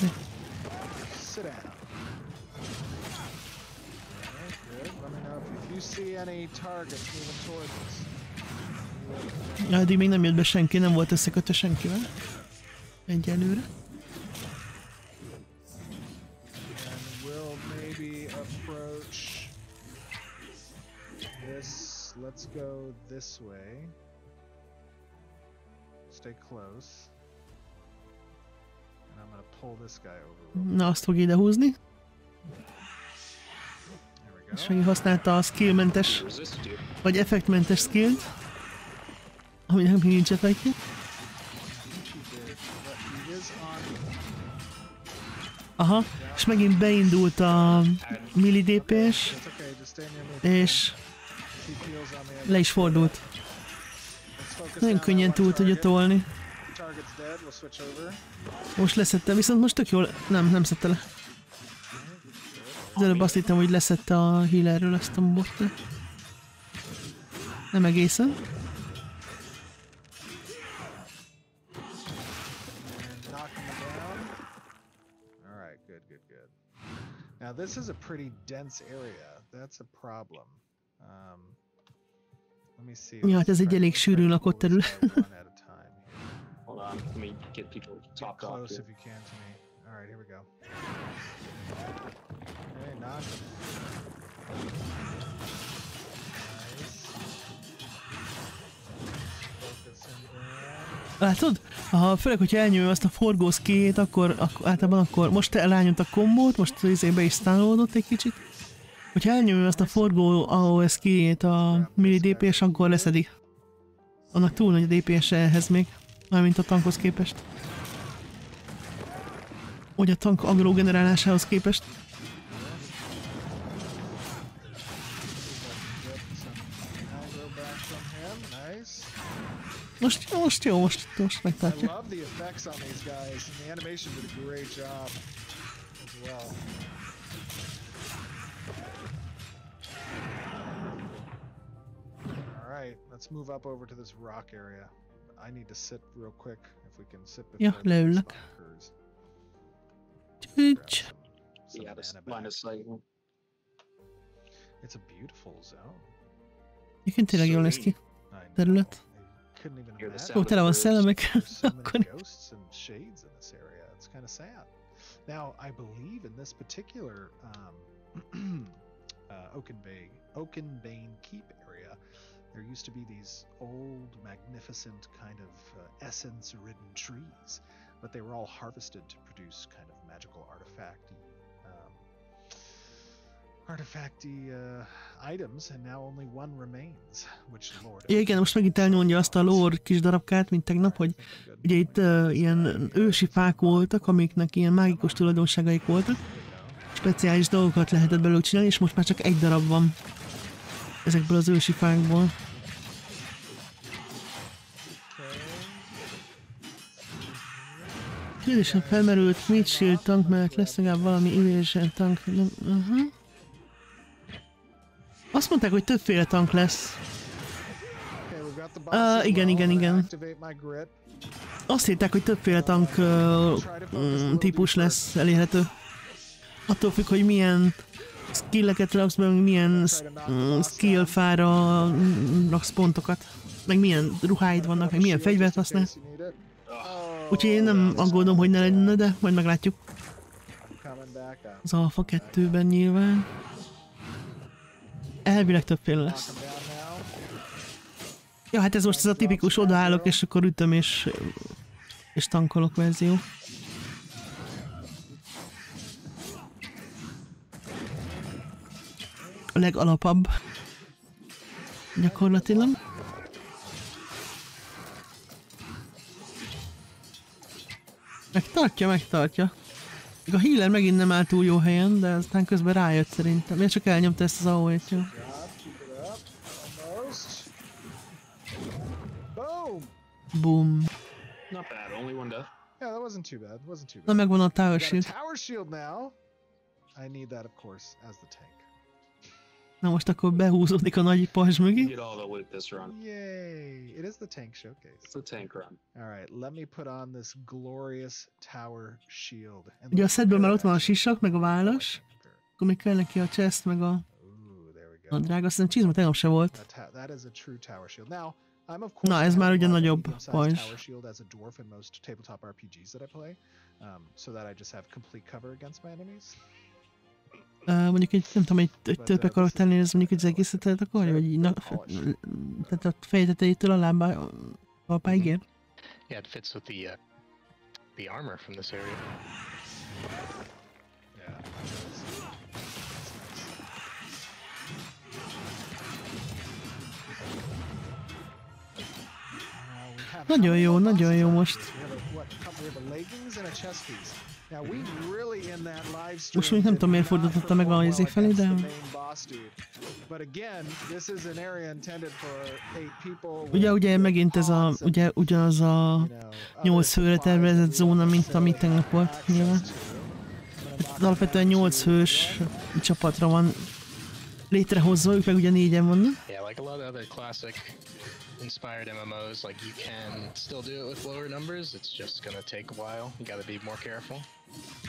Ja, eddig még nem jött be senki, nem volt összekötve senkivel. Egyelőre. Let's go this way. Stay close. And I'm gonna pull this guy over. Na, azt fog ide húzni. És megint használta a skillmentes, vagy effektmentes skillt, aminek még nincs effektje. Aha, és megint beindult a milli DPS, és le is fordult. Nagyon könnyen túl tudja tolni. Most leszette, viszont most tök jól... Nem szedte le. Az előbb azt hittem, hogy leszette a healerről ezt a mobot. Nem egészen. Now this is a pretty dense area. That's a problem. Let me see. Ja, hát ez egy elég sűrűn lakott terület. Hold on, let me get people topped off Close here. if you can to me. All right, here we go. Okay, knock. Látod? Főleg, hogyha elnyomja azt a forgó skillt, akkor általában most elányult a kombót, most be is stánolódott egy kicsit. Hogyha elnyomja azt a forgó AOS skillt a milli DPS, akkor leszedi. Annak túl nagy a DPS-e ehhez még, mármint a tankhoz képest. Vagy a tank agró generálásához képest. Most jó, most I megtartja. love the effects on these guys, and the animation did a great job as well. All right, let's move up over to this rock area. I need to sit real quick if we can sit Ja, before the leülök. spawn occurs. Csücs. Some Yeah, mana back. minus like It's a beautiful zone. Egyébként tényleg jól néz ki. I know. Terület. I couldn't even Hear the imagine. sound. Ó, tele van szellemek. There's so many Akkor ghosts and shades in this area. It's kind of sad. Now, I believe in this particular Oakenbane Keep area, there used to be these old, magnificent kind of essence-ridden trees, but they were all harvested to produce kind of magical artifacty items, and now only one remains, which the Lord. Ja, igen, most megint elnyomja azt a lore kis darabkát, mint tegnap, hogy ugye itt ilyen ősi fák voltak, amiknek ilyen mágikus tulajdonságaik voltak. Speciális dolgokat lehetett belőle csinálni, és most már csak egy darab van ezekből az ősi fákból. Kérdésem felmerült, mit shield tank mellett lesz legalább valami illusion tank. Azt mondták, hogy többféle tank lesz. Igen. Azt hitták, hogy többféle tank típus lesz elérhető. Attól függ, hogy milyen skilleket raksz be, milyen skill fára raksz pontokat, meg milyen ruháid vannak, meg milyen fegyvert használsz. Úgyhogy én nem aggódom, hogy ne lenne, de majd meglátjuk. Az Alpha 2-ben nyilván. Elvileg többféle lesz. Ja, hát ez most ez a tipikus odaállok, és akkor ütöm és tankolok verzió. A legalapabb. Gyakorlatilag. Megtartja. A healer megint nem áll túl jó helyen, de aztán közben rájött szerintem. Miért csak elnyomta ezt az AOE-t, jó? Boom. not bad. Only one death. Yeah, that wasn't too bad. Na megvan a tower Got a shield. tower shield now. I need that, of course, as the tank. Na most akkor behúzódik a nagy pajzs mögé. Get all the loot this run. Yay! It is the tank showcase. It's the tank run. All right, let me put on this glorious tower shield. And Ugye a let's setből már compare ott van a that. sisak, meg a válasz. Akkor még kell neki a chest, meg a Ooh, there we go. drága. Aztán csizma tegnap se volt. That is a true tower shield. Now, I'm of course. Na, ez már ugye a nagyobb medium-sized pajzs. tower shield as a dwarf in most tabletop RPGs that I play, so that I just have complete cover against my enemies. Mondjuk egy, nem tudom, egy több akarok tenni, ez mondjuk egy az egészet el akarja, vagy így, tehát a fejtetejétől a lábáig ér. Yeah, it fits with the armor from this area. Yeah. Nagyon jó, nagyon jó most. Most még nem tudom, miért fordította meg a izé felé, de... Ugye megint ez a, ugye ugyanaz a 8 főre tervezett zóna, mint ami tegnap volt, nyilván. Hát alapvetően 8 hős csapatra van létrehozva, ők meg ugye 4-en vannak. Yeah, like a lot of other classic inspired MMOs, like you can still do it with lower numbers, it's just gonna take a while. You gotta be more careful.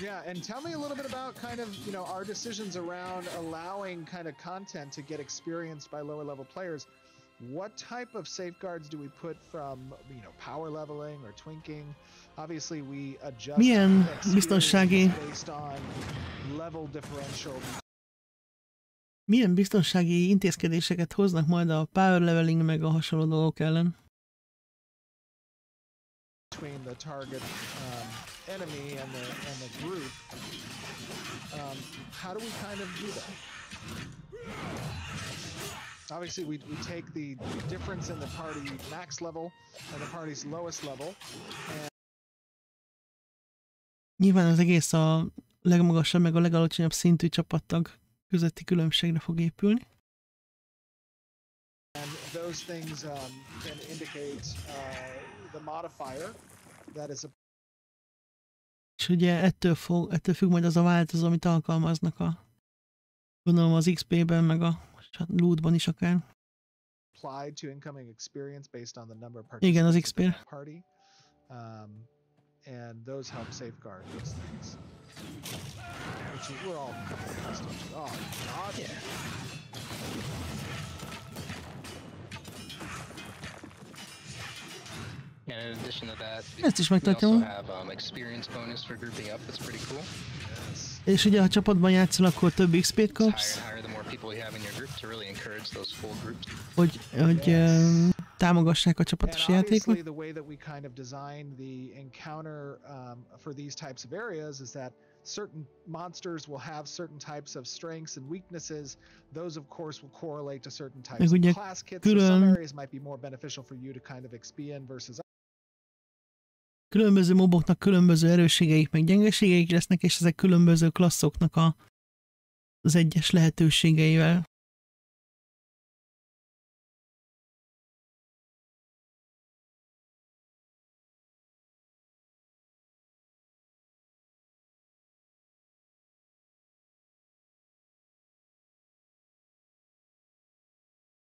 Yeah, and tell me a little bit about kind of, you know, our decisions around allowing kind of content to get experienced by lower level players. What type of safeguards do we put from, you know, power leveling or twinking? Obviously we adjust Milyen biztonsági... based on level differential. Milyen biztonsági intézkedéseket hoznak majd a power leveling meg a hasonló dolgok ellen? Between the target enemy and the group, how do we kind of do that? Obviously, we take the difference in the party max level and the party's lowest level. And Nyilván az egész a legmagasabb meg a legalacsonyabb szintű csapattag közötti különbségre fog épülni. those things can indicate the modifier that is a És ugye ettől függ majd az a változó, amit alkalmaznak gondolom az XP-ben, meg a lootban is akár. applied to incoming experience based on the number of Igen, az participants XP. in that party. And those help safeguard these things. Which is, we're all accustomed to. Oh, God. Yeah. And in addition to that, Ezt is we also megtartjuk. have experience bonus for grouping up. That's pretty cool. És ugye ha csapatban játszol, akkor több XP-t It's higher kapsz, and higher the more people you have in your group to really encourage those full groups. hogy támogassák a csapatos And obviously, játékot. the way that we kind of design the encounter for these types of areas is that certain monsters will have certain types of strengths and weaknesses. Those, of course, will correlate to certain types Meg ugye of class kits. So some külön- areas might be more beneficial for you to kind of XP in versus Különböző moboknak különböző erősségeik, meg gyengeségeik lesznek, és ezek különböző klasszoknak az egyes lehetőségeivel.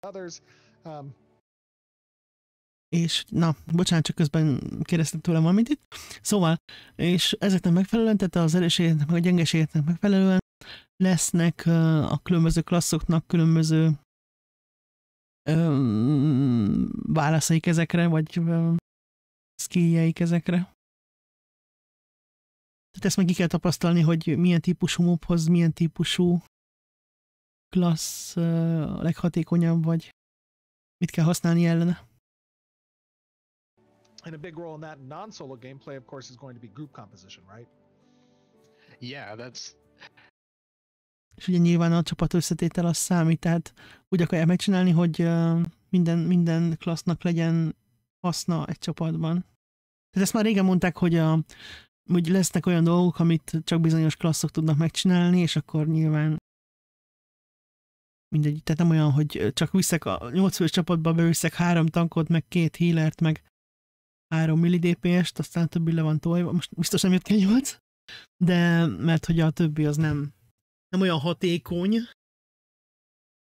others. És na, bocsánat, csak közben kérdeztem tőlem valamit itt. Szóval, és ezeknek megfelelően, tehát az erősségeknek, meg a gyengeségeknek megfelelően lesznek a különböző klasszoknak különböző válaszaik ezekre, vagy skilljeik ezekre. Tehát ezt meg ki kell tapasztalni, hogy milyen típusú mobhoz, milyen típusú klassz a leghatékonyabb, vagy mit kell használni ellene. And a big role in that non-solo gameplay, of course, is going to be group composition, right? Yeah, that's És ugye nyilván a csapat összetétel az számít, tehát úgy akarják megcsinálni, hogy minden klassznak legyen haszna egy csapatban. Tehát ezt már régen mondták, hogy lesznek olyan dolgok, amit csak bizonyos klasszok tudnak megcsinálni, és akkor nyilván mindegy, tehát nem olyan, hogy csak viszek a 8 fős csapatba, beviszek 3 tankot, meg 2 healert, meg 3 milli DPS-t, aztán a többi le van tolva. Most biztos nem jött ki 8, de mert hogy a többi az nem olyan hatékony,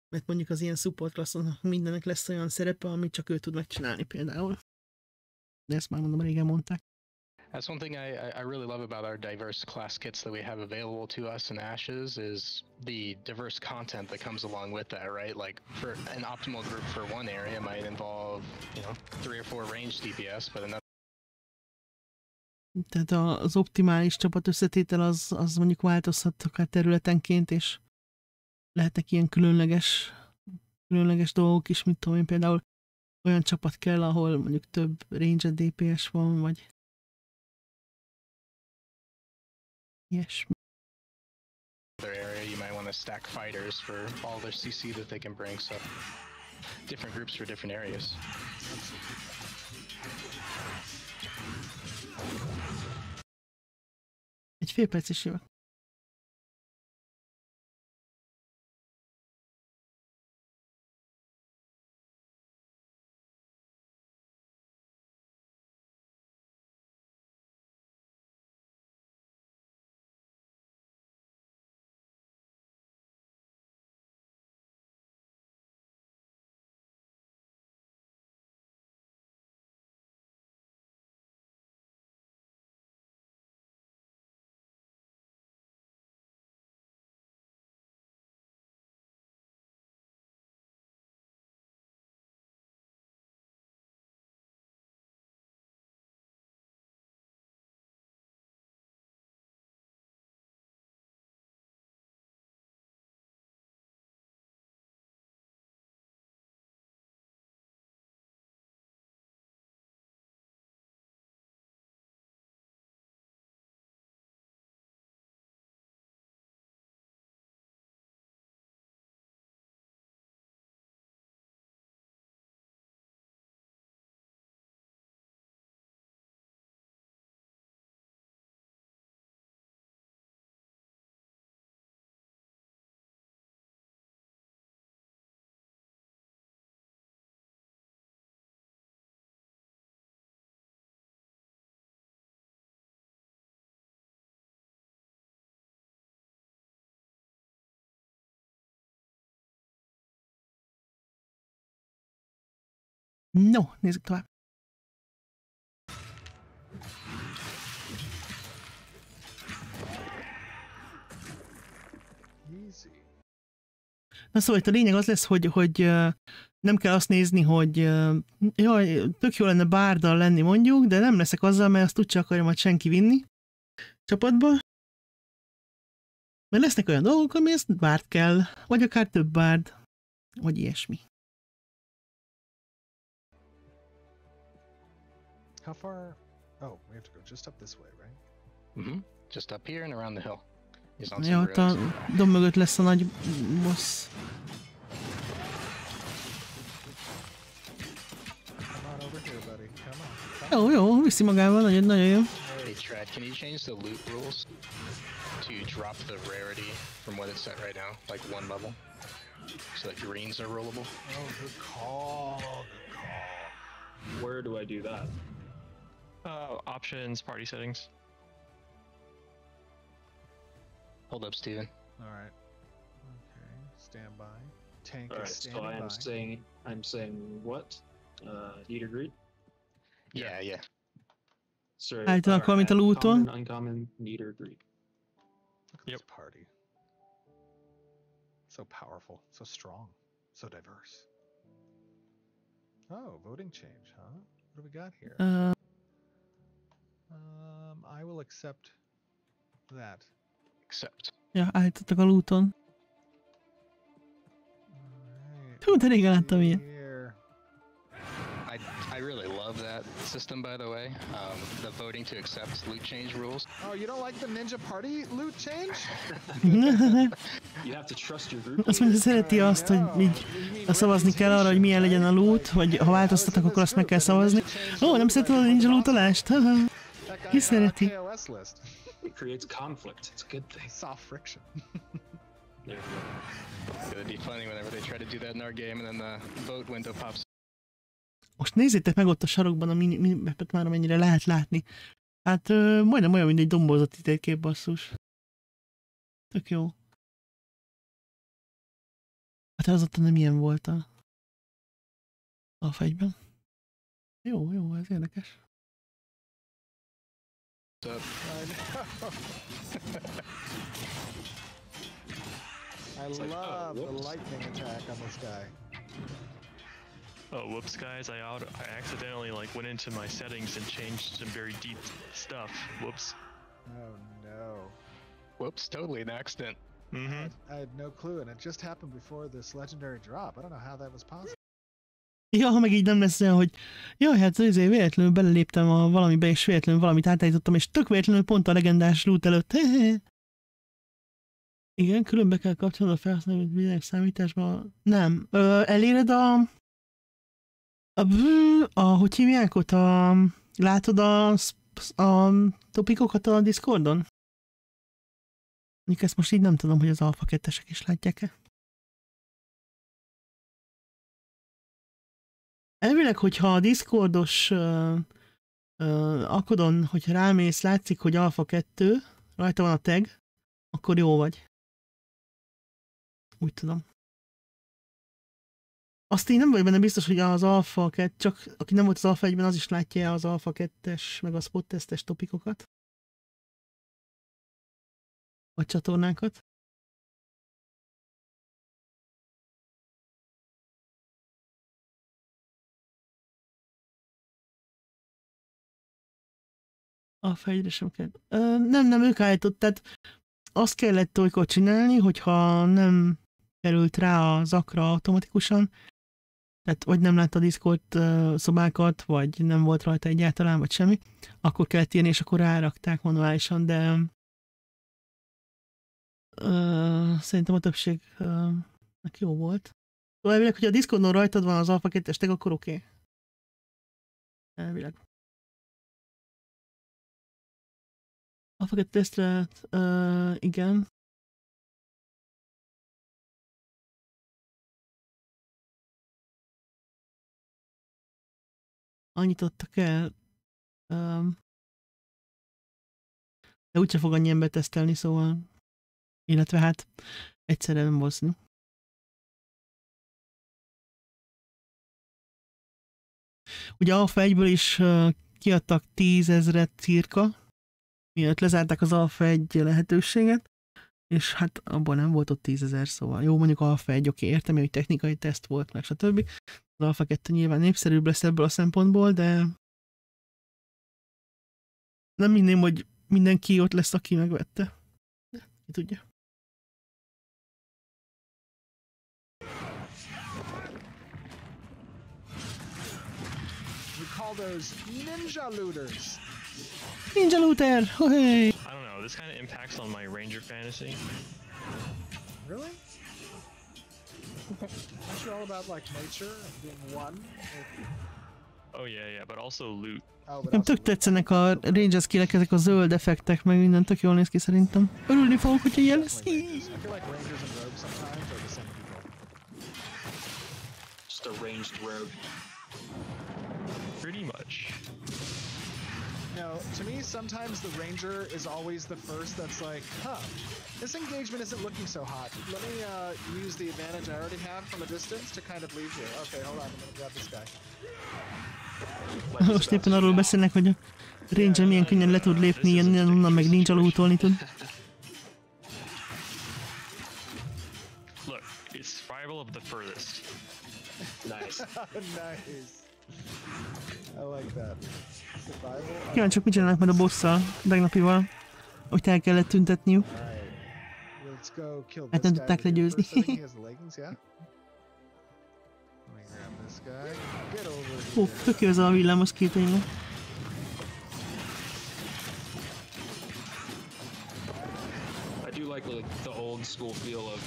mert mondjuk az ilyen support klasszoknak mindennek lesz olyan szerepe, amit csak ő tud megcsinálni például. De ezt már mondom, régen mondták. That's one thing I really love about our diverse class kits that we have available to us in Ashes is the diverse content that comes along with that, right? Like for an optimal group for one area might involve, 3 or 4 ranged DPS, but another Tehát az optimális csapat összetétel az mondjuk változhat akár területenként, és lehetnek ilyen különleges dolgok is, mint tudom én, például olyan csapat kell, ahol mondjuk több ranged DPS van, vagy ilyesmi. area you might want to stack fighters for all their CC that they can bring, so different groups for different areas. Egy fél perc is jövök. No, nézzük tovább. Easy. Na szóval itt a lényeg az lesz, hogy nem kell azt nézni, hogy jaj, tök jó lenne bárdal lenni mondjuk, de nem leszek azzal, mert azt úgyse akarja majd senki vinni csapatba. Mert lesznek olyan dolgok, ami ezt bárd kell, vagy akár több bárd, vagy ilyesmi. How far? Oh, we have to go just up this way, right? Mm-hmm. Just up here and around the hill. He's on Ja, some ott a roads. domb mögött lesz a nagy boss. Come on over here, buddy. Come on. Jó, viszi magával, nagyon jó. Hey Trad, can you change the loot rules to drop the rarity from what it's set right now, like one level, so that greens are rollable? Oh, good call. Good call. Where do I do that? Options, party settings. Hold up, Steven. All right. Okay. Stand by. Tank All is right, so standing by. I'm saying what? Need or greet? Yeah. Sorry. Állítanak valamit a looton. Uncommon, need or greet. Look at this party. So powerful, so strong, so diverse. Oh, voting change, huh? What do we got here? I will accept that. Accept. Ja, állítottak a looton. Alright. Hú, de régen láttam ilyet. Here. I really love that system, by the way. The voting to accept loot change rules. Oh, you don't like the ninja party loot change? You have to trust your group. Azt mondja, szereti azt, hogy így szavazni kell arra, hogy milyen legyen a loot, vagy ha változtatok, akkor azt meg kell szavazni. Ó, nem szereted a ninja lootolást? Ki szereti? KOS list. It creates conflict. It's a good thing. Soft friction. There you go. It would be funny whenever they try to do that in our game, and then the vote window pops. Most nézzétek meg ott a sarokban a minimapet már, amennyire lehet látni. Hát majdnem olyan, mint egy dombozott térkép, basszus. Tök jó. Hát azóta nem ilyen volt a fegyben. Jó, ez érdekes. Up. I love the lightning attack on this guy. Oh, whoops, guys! I accidentally went into my settings and changed some very deep stuff. Whoops. Oh no. Whoops, totally an accident. Mm-hmm. I had no clue, and it just happened before this legendary drop. I don't know how that was possible. Ja, ha meg így nem lesz olyan, hogy jaj, hát azért véletlenül beleléptem valamibe, és véletlenül valamit átállítottam, és tök véletlenül pont a legendás loot előtt. Igen, különbe kell kapcsolni a felhasználói világ számításba. Nem. Eléred hogy hívják ott látod a topikokat a Discordon? Mondjuk ezt most így nem tudom, hogy az alfa 2-esek is látják-e. Elvileg, hogyha a Discordos akodon, hogyha rámész, látszik, hogy alfa 2, rajta van a tag, akkor jó vagy. Úgy tudom. Azt én nem vagy benne biztos, hogy az alfa 2, csak aki nem volt az alfa 1-ben, az is látja az alfa 2-es, meg a spot tesztes topikokat. Vagy csatornákat. Alfa 1-re sem kell. Nem, ők állított, tehát azt kellett olykor csinálni, hogyha nem került rá a zakra automatikusan, tehát vagy nem látta a Discord szobákat, vagy nem volt rajta egyáltalán, vagy semmi, akkor kellett írni, és akkor rárakták manuálisan, de szerintem a többségnek jó volt. Szóval elvileg, hogyha a Discordon rajtad van az alfa 2-es tag, akkor oké. Elvileg. Alfa 2 tesztre, igen. Annyit adtak el, de úgyse fog annyi ember tesztelni, szóval, illetve hát egyszerre nem valószínű. Ugye Alpha 1-ből is kiadtak 10 000 cirka, miatt lezárták az Alpha 1 lehetőséget, és hát abban nem volt ott 10 000, szóval jó, mondjuk Alpha 1, oké, értem, hogy technikai teszt volt, meg stb. Az Alpha 2 nyilván népszerűbb lesz ebből a szempontból, de nem hinném, hogy mindenki ott lesz, aki megvette. Ki tudja. We call those ninja looters. Ninja looter! Hey! I don't know. This kind of impacts on my ranger fantasy. Really? Aren't you all about like nature and being one? Oh yeah, but also loot. Oh, but Nekem also tök tetszenek a ranger skillek, ezek a zöld effektek, meg minden tök jól néz ki szerintem. Örülni fogok, hogyha ilyen lesz. definitely rangers. I feel like rangers and rogues sometimes are the same people. Just a ranged rogue. Pretty much. No, to me, sometimes the ranger is always the first that's like, huh, this engagement isn't looking so hot. Let me use the advantage I already have from a distance to kind of leave here. Okay, hold on, I'm gonna grab this guy. Most éppen arról beszélnek, hogy a ranger milyen könnyen le tud lépni, ilyen onnan meg ninja lootolni tud. Look, it's survival of the furthest. Nice. Nice. I like that. Survival. Kíváncsiak, mit csinálnak majd a bosszal, tegnapival, hogy el kellett tüntetniük. Alright. Let's go kill Hát this nem guy tudták over here legyőzni. first. I think he has the leggings, yeah? Let me grab this guy. Get over Ó, here. tök jó ez a villamos kill tényleg. I do like the old school feel of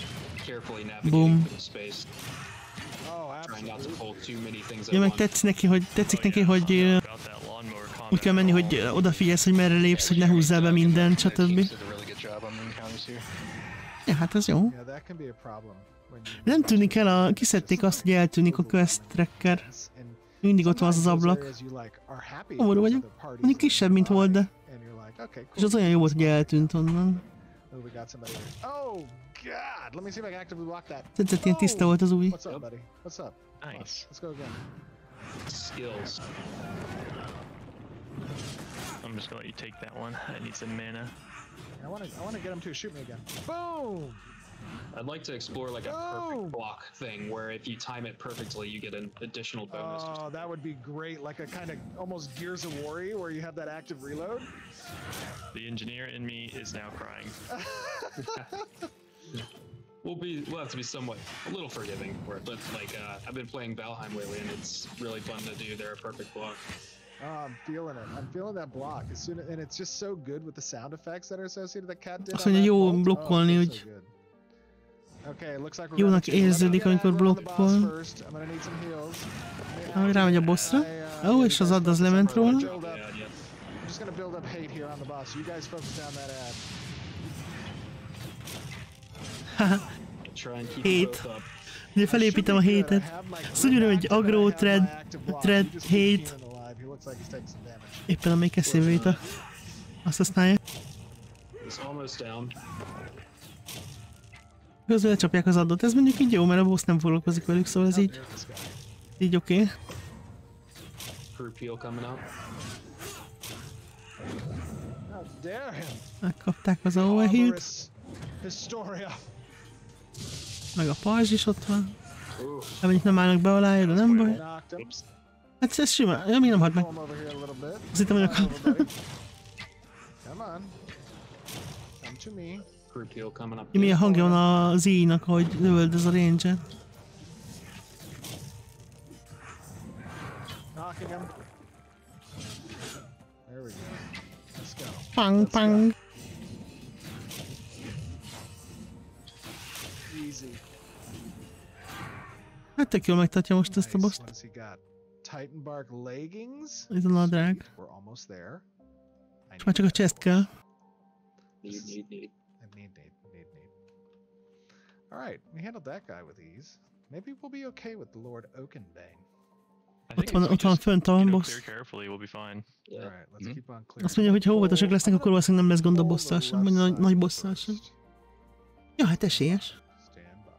carefully navigating Boom. through the space, Oh, trying not to absolutely. pull too many things Ja, at meg once. tetszik neki, hogy About that lawnmower úgy combat. kell menni, hogy odafigyelsz, hogy merre lépsz, hogy ne húzzál be mindent, stb. Teams did a really good job on the encounters here. Ja, hát ez jó. Yeah, that can be a problem. When you Nem tűnik el, kiszedték azt, hogy eltűnik a quest tracker. and Mindig ott van az az sometimes those ablak. areas you, like, are happy Szomorú with vagyok. other parties Mondjuk that kisebb, are mint volt, de... nearby, and you're like, okay, És cool. az olyan jó volt, hogy eltűnt onnan. Oh, we got somebody here. Oh, God! Let me see if I can actively block that. Tetszett, ilyen tiszta volt az új. What's up, buddy? What's up? Come on, Nice. let's go again. Skills. I'm just gonna let you take that one. I need some mana. I want to get him to shoot me again. Boom! I'd like to explore like a Oh. perfect block thing where if you time it perfectly, you get an additional bonus. Oh, that would be great. Like a kind of almost Gears of War where you have that active reload. The engineer in me is now crying. We'll have to be somewhat a little forgiving for it, but like I've been playing Valheim lately, and it's really fun to do. They're a perfect block. Oh, I'm feeling it. I'm feeling that block. And it's just so good with the sound effects that are associated. That cat did. Azt on mondja, that jó bolt. blokkolni, Oh, it's hogy so good. Okay, looks like we're jónak gonna érződik, get amikor aggro on the boss blokkol. first. I'm gonna need some heals. Ahogy rámegy a bosszra. Ó, Yeah, és you az guys ad az focus lement on róla. build up. Yeah, yeah. I'm just gonna build up hate here on the boss. You guys focus down that ad. Haha, Try and keep Hate. both up. ugye felépítem a hétet. Azt úgy mondom, hogy aggro, thread, hate. Éppen amelyik eszébe jut azt használja. It's almost down. Közben lecsapják az addot. Ez mondjuk így jó, mert a boss nem foglalkozik velük, szóval ez így oké. Group heal coming up. How dare him! Megkapták az overheal-t, Barbarous Historia. meg a pajzs is ott van. Ooh. Hát mondjuk nem állnak be alája, de nem baj. Knocked him. Hát ez sima, ja, még nem halt meg. Pull him over here a little bit. Azt hittem, hogy Come on, akar. everybody. Come on. Come to me. Group heal coming up. Milyen hangja van az íjnak, hogy lövöld ez a ranger. Knocking him. There we go. Let's go. Pang, pang. Easy. Hát tök jól megtartja most ezt a Nice. boszt. What does he got? Titan bark leggings. Ez a nadrág. Sweet. We're almost there. I És már csak a chest kell. Need. Need. All right, we handled that guy with ease. Maybe we'll be okay with the Lord Oakenbane. I think van- if we ott van just, fönt a you know, boss. clear carefully, we'll be fine. Yeah. All right, let's Mhm. keep on clearing. Azt mondja, hogy ha óvatosak lesznek, akkor valószínűleg nem lesz gond a Pull bosszal the sem, vagy left nagy, side nagy bosszal sem. first. Ja, hát esélyes. Stand by.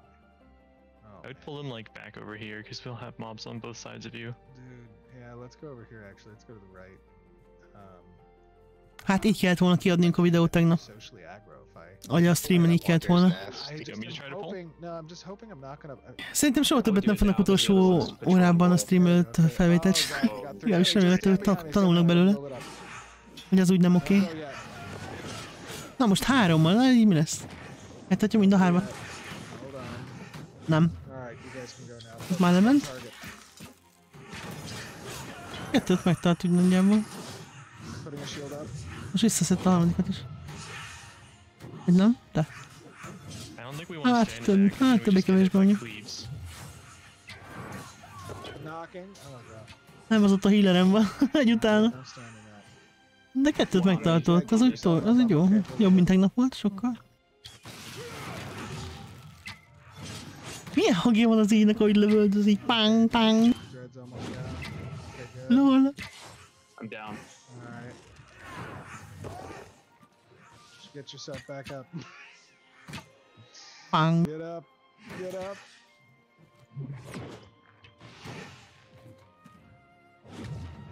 Oh, I would pull them like back over here because we'll have mobs on both sides of you. dude, yeah, Yeah, let's go over here actually. Let's go to the right. Hát így kellett volna kiadnunk a videót tegnap. Socially aggro if I... Vagy a streamen így kellett volna. I You just want me to try am to pull? hoping... No, I'm just hoping I'm not gonna... Szerintem soha többet nem fognak utolsó órában a streamelt felvételt. Legalábbis remélhető, tanulnak belőle. Hogy az úgy nem oké. Na most 3-mal, na így mi lesz? Megtartja mind a 3-at. Nem. Ez már lement. 2-t megtart úgy nagyjából. Most visszaszedte a harmadikat is. Egy nem? De. Hát többé-kevésbé mondjuk. Nem, az ott a healerem van. Egy utána. De 2-t megtartott, az úgy jó. Jobb, mint tegnap volt, sokkal. Milyen hangja van az íjnek, ahogy lövöldözik? Pang, pang. Lol. I'm down. Alright. Just get yourself back up. Pang. Get up. Get up.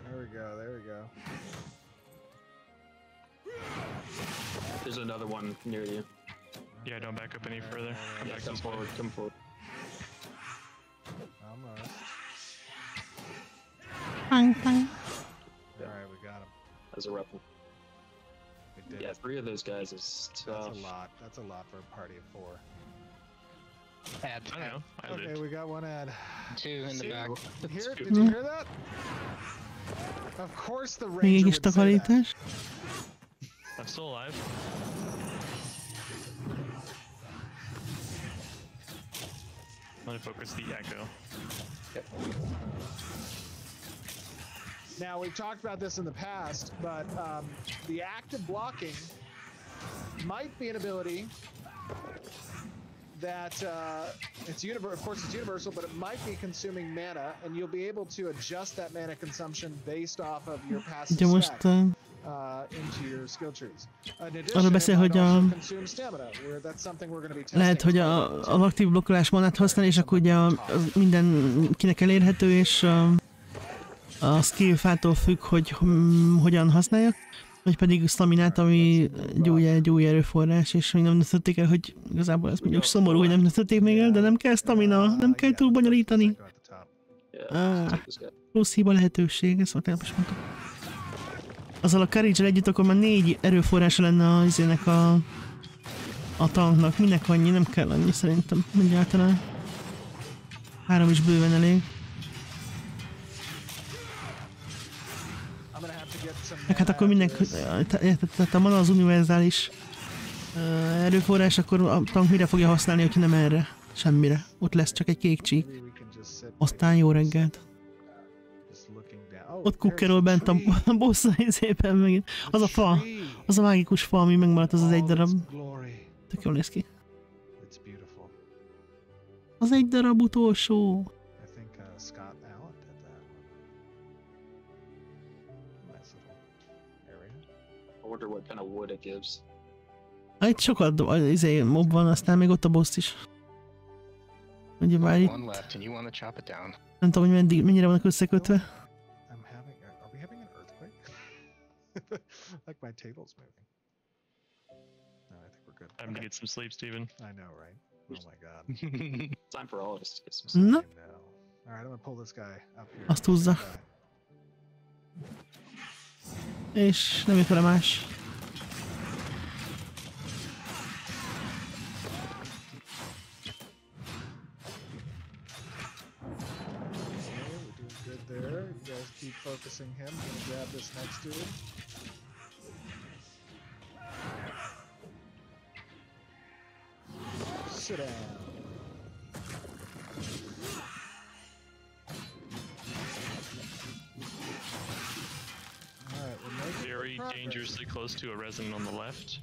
There we go. There we go. There's another one near you. Yeah, don't back up any further. Come back Come this way. forward. Come forward. Almost. Pang, pang. Alright, we got him. That's a rough one. We did Yeah, it. 3 of those guys is tough. That's a lot. That's a lot for a party of 4. Add, I don't know. I Okay, lived. we got one ad. 2 in the See? back. Here, did you hear that? Of course the Még ranger egy kis would say that. takarítás. I'm still alive. I'm gonna focus the echo. Now, we've talked about this in the past, but the active blocking might be an ability that it's of course it's universal, but it might be consuming mana, and you'll be able to adjust that mana consumption based off of your passive Ugye most stack into your skill trees. In addition, arra it beszél, might hogy also consume stamina, where that's something we're going to be testing. lehet, hogy az aktív blokkolás manát használni, és akkor ugye mindenkinek elérhető, és a skill fától függ, hogy hogyan használja, vagy pedig staminát, ami gyógy erőforrás, és még nem döntötték el, hogy igazából ez mondjuk szomorú, hogy nem döntötték még el, de nem kell stamina, nem kell túl bonyolítani. Plusz hiba lehetőség, ezt már is mondtam. Azzal a courage-el együtt akkor már 4 erőforrása lenne az izének a tanknak. Minek annyi? Nem kell annyi szerintem egyáltalán. 3 is bőven elég. Hát akkor tehát a mana az univerzális erőforrás, akkor a tank mire fogja használni, hogyha nem erre? Semmire. Ott lesz csak egy kék csík. Aztán jó reggelt. Ott kukkerol bent a boss szépen megint. Az a fa, az a mágikus fa, ami megmaradt, az 1 darab. Tök jól néz ki. Az 1 darab utolsó. I wonder what kind of wood it gives. Itt sokat mob van, aztán még ott a boss is. Ugye már itt... Nem tudom, hogy mennyire vannak összekötve. Like my table's moving. No, I think we're good. Time to get some sleep, Steven. I know, right? Oh my god. Time for all of us to get some sleep. Na, I know. Alright, I'm gonna pull this guy up here. azt húzza. És nem jött vele más. There, you guys keep focusing him. I'm gonna grab this next dude. Sit down. Alright, we're making Very progress. dangerously close to a resident on the left.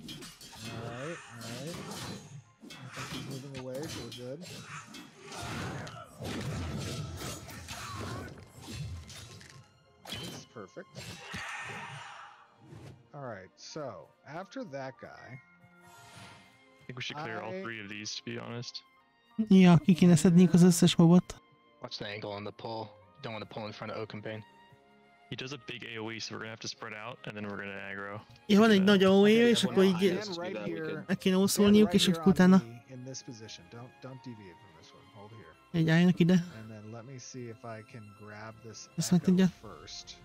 Alright, alright. I think he's moving away, so we're good. This is perfect. Alright, so after that guy, I think we should clear all 3 of these, to be honest. Ja, ki kéne szedniük az összes mobot. Watch the angle on the pull. Don't want to pull in front of Oaken Bane. He does a big AoE, so we're gonna have to spread out, and then we're gonna aggro. Ja, van egy nagy AOE, és yeah, akkor well, így Let's do that, we could- meg kéne Stand oszolniuk, right és here akkor on utána me in this position. Don't deviate from this one. Hold here. egy álljanak ide. And then let me see if I can grab this Ezt meg echo tudja. first.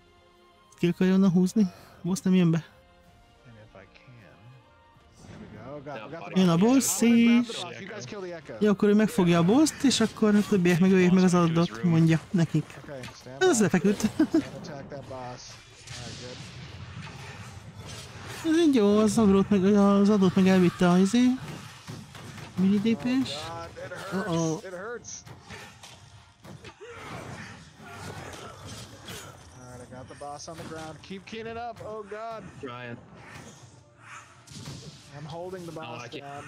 Ki akarja onnan húzni? Boss nem jön be. And if I can. There we go. Got the Jön a boss. boss I'm gonna grab is. the boss. You guys kill the echo. Jó, akkor ő megfogja a boszt, és akkor a többiek meg öljék meg az adott, mondja nekik. Okay, stand Ez by. lefeküdt. Don't attack that boss. Alright, good. Ez így jó, az adót meg elvitte a minidépés. God, it hurts. Uh-oh. It hurts. Alright, I got the boss on the ground. Keep keening up. Oh God. Ryan. I'm holding the boss I can't- down.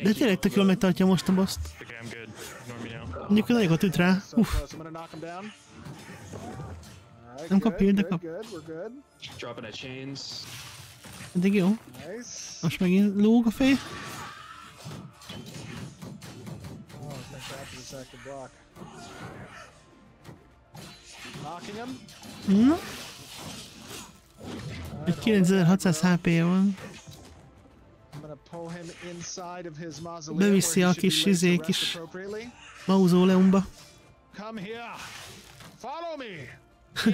De tényleg tök jól megtartja most a boszt. Okay, I'm good. Ignore me now. Mondjuk nagyokat üt rá. So Uff, close. I'm gonna knock him down. Alright, Nem kap good, hír, de good, kap. good. We're good. Dropping a chains. eddig jó. Nice. Most megint lóg a fej. Oh, thank God for this active block. Knocking him. Na, Alright, egy 9600 HP-je van. I'm gonna pull him inside of his mausoleum. Beviszi where a he should kis be laid to kis rest appropriately. mauzóleumba. Come here. Follow me.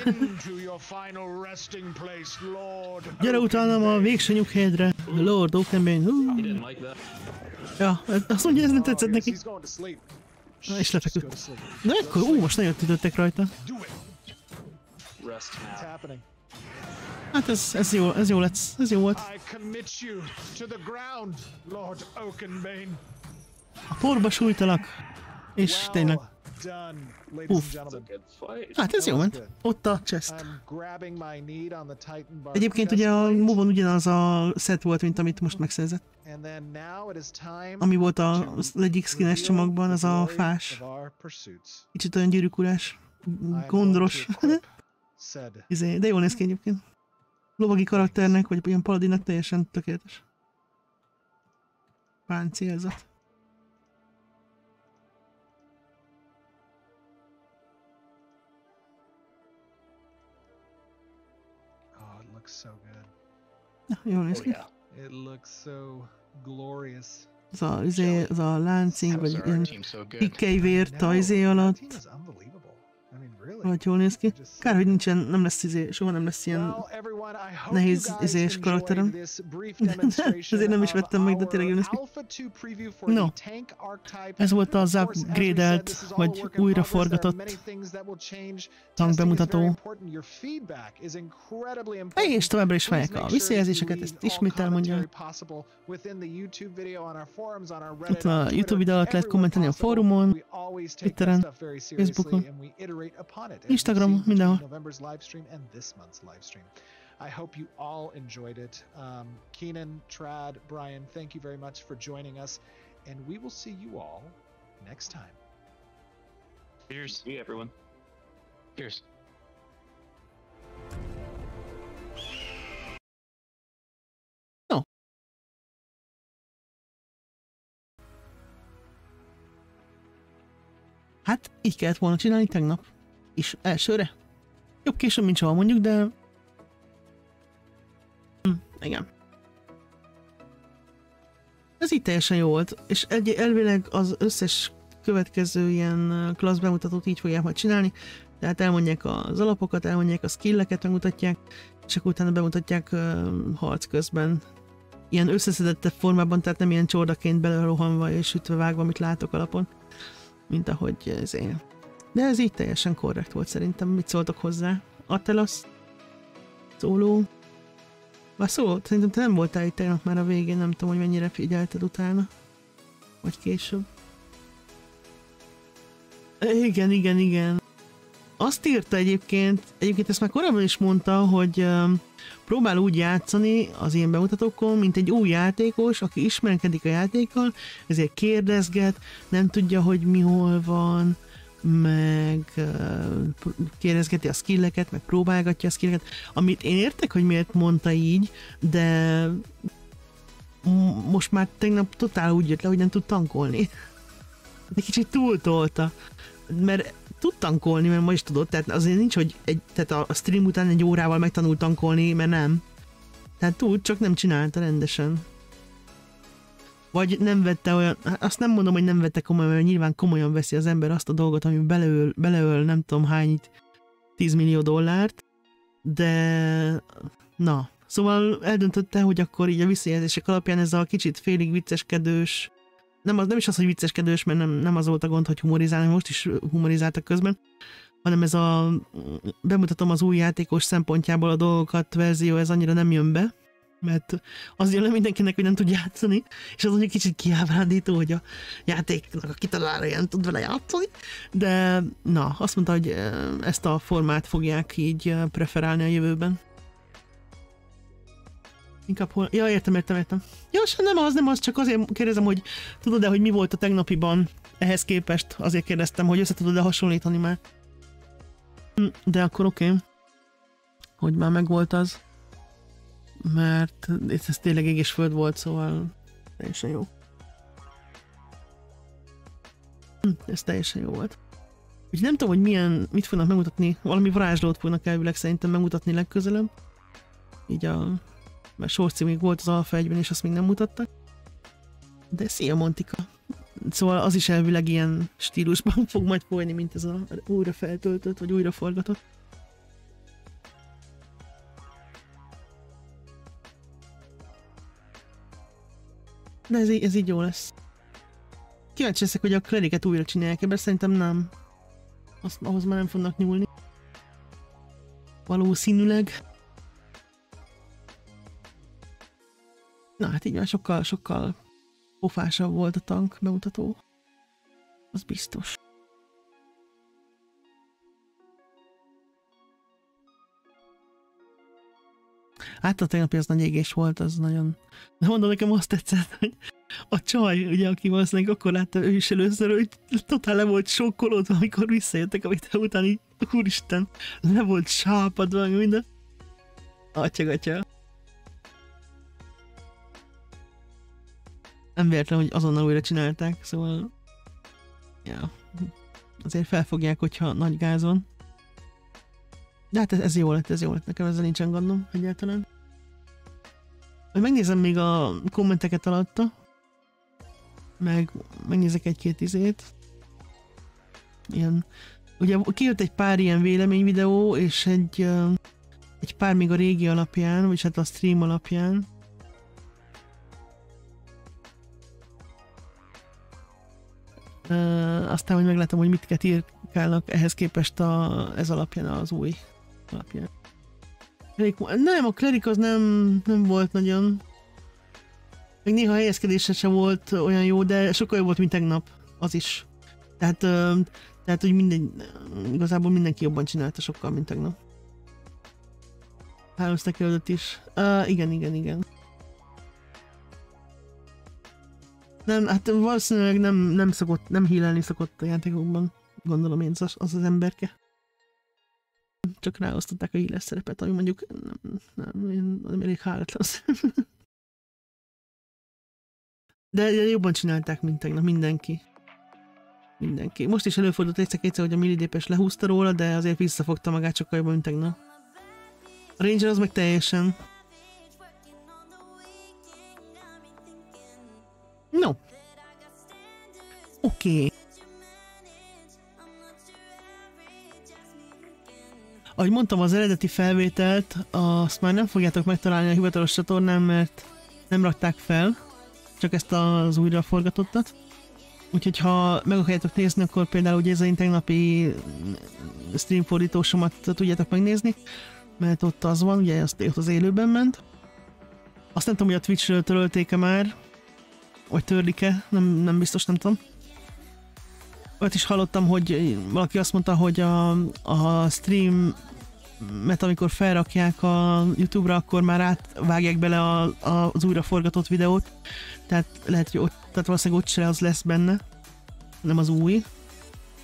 Into your final resting place, Lord. Gyere utánam a végső nyughelyedre, Lord Oakenbane. He didn't like that. Ja, azt mondja, ez nem tetszett neki. He's going to sleep. Na, és Just go lefeküdt. to sleep. De ekkor, most nagyon ütöttek rajta. Do it. Rest It's now. happening. Hát ez jó lesz, ez jó volt. I commit you to the ground, Lord Oakenbane. A porba sújtalak. És tényleg, Done, ladies Uff. and It's a gentlemen. good fight. hát ez jó ment. Ott a chest. I'm grabbing my need on the Titan bar. Egyébként ugye a MOV-on ugyanaz a set volt, mint amit most megszerzett. And then now it is time Ami volt to az egyik skines reveal csomagban, az the a glory fás. of our pursuits. Kicsit olyan gyűrűkurás. I am going Gondros. to equip said De jól néz ki egyébként. Lovagi karakternek, vagy ilyen paladinnak teljesen tökéletes. Páncélzat. Oh, it looks so good. Ja, jól néz ki. It looks so glorious. Az a láncing, vagy Our ilyen team so good. pikkely vért a Our alatt. team is unbelievable. I mean, really. Vagy jól néz ki. Just Kár, hogy nincsen, nem lesz soha nem lesz ilyen Well, everyone, I hope nehéz you guys izés karakterem. enjoyed this brief demonstration Ezért nem is vettem meg, de tényleg jól néz of ki. our Alpha 2 preview for No. the tank archetype. Ez volt az Of course, as we said, upgrade-elt, this is all vagy a work in újra progress. There are forgatott many things that will change. tankbemutató. Testing is very important. Your feedback is incredibly important. És továbbra is Please várják make a sure visszajelzéseket, you ezt leave ismét all elmondjam. commentary possible within the YouTube video, on our forums, on our Ott Reddit, a on YouTube Twitter, videó alatt lehet everywhere kommentelni a possible. fórumon, We always take that Twitteren, stuff very seriously, Facebookon, and we iterate upon it as we Instagramon, see mindenhol. between November's live stream and this month's live stream. I hope you all enjoyed it. Keenan, Trad, Brian, thank you very much for joining us, and we will see you all next time. Cheers. See everyone. Cheers. Hát így kellett volna csinálni tegnap. És elsőre. Jobb később, mint soha mondjuk, de... Igen. Ez így teljesen jó volt, és elvileg az összes következő ilyen klassz bemutatót így fogják majd csinálni, tehát elmondják az alapokat, elmondják a skilleket, megmutatják, és akkor utána bemutatják harc közben. Ilyen összeszedettebb formában, tehát nem ilyen csordaként belerohanva és ütve vágva, amit látok alapon, mint ahogy ezért. De ez így teljesen korrekt volt szerintem. Mit szóltok hozzá? Atelas? Szóló? Már szóló? Szerintem te nem voltál itt tegnap már a végén, nem tudom, hogy mennyire figyelted utána. Vagy később. Igen. Azt írta egyébként ezt már korábban is mondta, hogy próbál úgy játszani az ilyen bemutatókon, mint egy új játékos, aki ismerkedik a játékkal, ezért kérdezget, nem tudja, hogy mi hol van, meg kérdezgeti a skilleket, meg próbálgatja a skilleket, amit én értek, hogy miért mondta így, de most már tegnap totál úgy jött le, hogy nem tud tankolni. Egy kicsit túltolta, mert tud tankolni, mert ma is tudod, tehát azért nincs, hogy tehát a stream után egy órával megtanult tankolni, mert nem. Tehát tud, csak nem csinálta rendesen. Vagy nem vette olyan, azt nem mondom, hogy nem vette komolyan, mert nyilván komolyan veszi az ember azt a dolgot, ami beleöl nem tudom hány 10 millió dollárt, de na, szóval eldöntötte, hogy akkor így a visszajelzések alapján ez a kicsit félig vicceskedős, nem is az, hogy vicceskedős, mert nem az volt a gond, hogy humorizálni, most is humorizáltak közben, hanem ez a bemutatom az új játékos szempontjából a dolgokat verzió, ez annyira nem jön be, mert az jön le mindenkinek, hogy nem tud játszani, és az egy kicsit kiábrándító, hogy a játéknak a kitalálóján tud vele játszani, de na, azt mondta, hogy ezt a formát fogják így preferálni a jövőben. Inkább hol... Ja, értem. Ja, nem az, csak azért kérdezem, hogy tudod-e, hogy mi volt a tegnapiban ehhez képest, azért kérdeztem, hogy össze tudod-e hasonlítani már. De akkor oké, hogy már megvolt az, mert ez tényleg ég és föld volt, szóval teljesen jó. Ez teljesen jó volt. Úgyhogy nem tudom, hogy mit fognak megmutatni, valami varázslót fognak elvileg szerintem megmutatni legközelebb. Így mert sorci még volt az Alpha 1-ben, és azt még nem mutattak. De szia Montika. Szóval az is elvileg ilyen stílusban fog majd folyni, mint ez a újra feltöltött, vagy újra forgatott. De ez így jó lesz. Kíváncsi leszek, hogy a kleriket újra csinálják, ebben szerintem nem. Ahhoz már nem fognak nyúlni. Valószínűleg. Na hát így már sokkal pofásabb volt a tank bemutató. Az biztos. Hát a tegnapi az nagy égés volt, az nagyon... De mondom, nekem azt tetszett, hogy a csaj, ugye, aki valószínűleg akkor látta ő is először, hogy totál le volt sokkolódva, amikor visszajöttek a videó után, így, úristen, le volt sápadva, meg minden. Atya. Nem véletlen, hogy azonnal újra csinálták, szóval... Ja. Azért felfogják, hogyha nagy gáz van. De hát ez jó lett, nekem ezzel nincsen gondom egyáltalán. Majd megnézem még a kommenteket alatta. Megnézek egy-két izét. Ilyen... Ugye kijött egy pár ilyen véleményvideó, és egy pár még a régi alapján, vagyis hát a stream alapján. Aztán, hogy meglátom, hogy mit írkálnak ehhez képest ez alapján, az új alapján. Nem, a klerik az nem volt nagyon. Még néha helyezkedése sem volt olyan jó, de sokkal jobb volt, mint tegnap. Az is. Tehát hogy igazából mindenki jobban csinálta sokkal, mint tegnap. Hálóztak előtt is. Igen. Nem, hát valószínűleg nem hílelni szokott a játékokban, gondolom én az emberke. Csak ráosztották a híles szerepet, ami mondjuk nem elég hálatlan. De jobban csinálták, mint tegnap, mindenki. Most is előfordult egyszer-kétszer, hogy a millidépes lehúzta róla, de azért visszafogta magát sokkal jobban, mint tegnap. A Ranger az meg teljesen. No. Oké. Ahogy mondtam, az eredeti felvételt, azt már nem fogjátok megtalálni a hivatalos csatornán, mert nem rakták fel, csak ezt az újra forgatottat. Úgyhogy ha meg akarjátok nézni, akkor például ugye ez a én tegnapi streamfordítósomat tudjátok megnézni, mert ott az van, ugye ott az élőben ment. Azt nem tudom, hogy a Twitch-ről törölték-e már, vagy törlik-e, nem biztos, nem tudom. Olyat is hallottam, hogy valaki azt mondta, hogy a streamet, amikor felrakják a YouTube-ra, akkor már átvágják bele az újra forgatott videót. Tehát lehet, hogy tehát valószínűleg ott se az lesz benne, nem az új.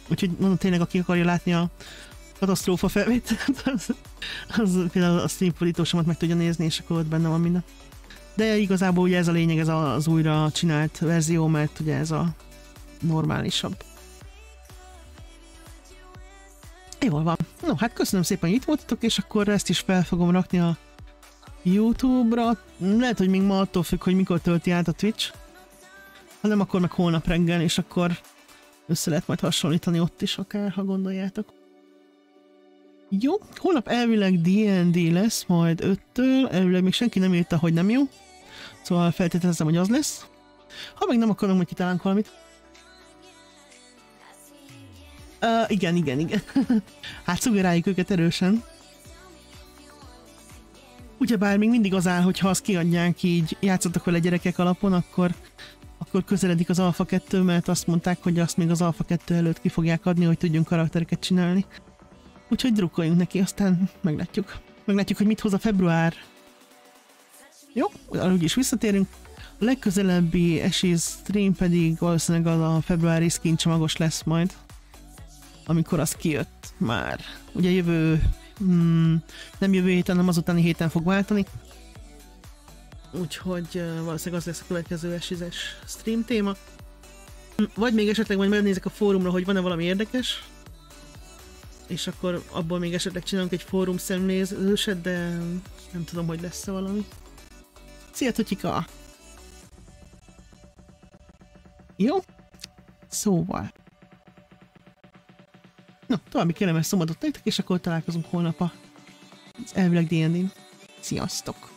Úgyhogy mondom, tényleg, aki akarja látni a katasztrófa felvételt, az például a streamfordítósomat meg tudja nézni, és akkor ott benne van minden. De igazából ugye ez a lényeg, ez az újra csinált verzió, mert ugye ez a normálisabb. Jól van. No, hát köszönöm szépen, hogy itt voltatok, és akkor ezt is fel fogom rakni a YouTube-ra. Lehet, hogy még ma attól függ, hogy mikor tölti át a Twitch. Ha nem, akkor meg holnap reggel, és akkor össze lehet majd hasonlítani ott is, akár, ha gondoljátok. Jó, holnap elvileg D&D lesz, majd 5-től, elvileg még senki nem írta, hogy nem jó. Szóval feltételezem, hogy az lesz. Ha meg nem akarom, hogy kitalálunk valamit. Igen. Hát szugeráljuk őket erősen. Ugyebár még mindig az áll, hogy ha azt kiadják így, játszottak vele gyerekek alapon, akkor közeledik az Alpha 2, mert azt mondták, hogy azt még az Alpha 2 előtt ki fogják adni, hogy tudjunk karaktereket csinálni. Úgyhogy drukkoljunk neki, aztán meglátjuk. Meglátjuk, hogy mit hoz a február. Jó, úgy is visszatérünk. A legközelebbi stream pedig valószínűleg az a februári skin csomagos lesz majd. Amikor az kijött már. Ugye nem jövő héten, hanem azutáni héten fog váltani. Úgyhogy valószínűleg az lesz a következő esizes stream téma. Vagy még esetleg majd megnézek a fórumra, hogy van-e valami érdekes. És akkor abból még esetleg csinálunk egy fórum szemlézőset, de nem tudom, hogy lesz-e valami. Szia, Tutyika! Jó? Szóval. No, további kellemes szombatot nektek, és akkor találkozunk holnap az elvileg D&D-n. Sziasztok!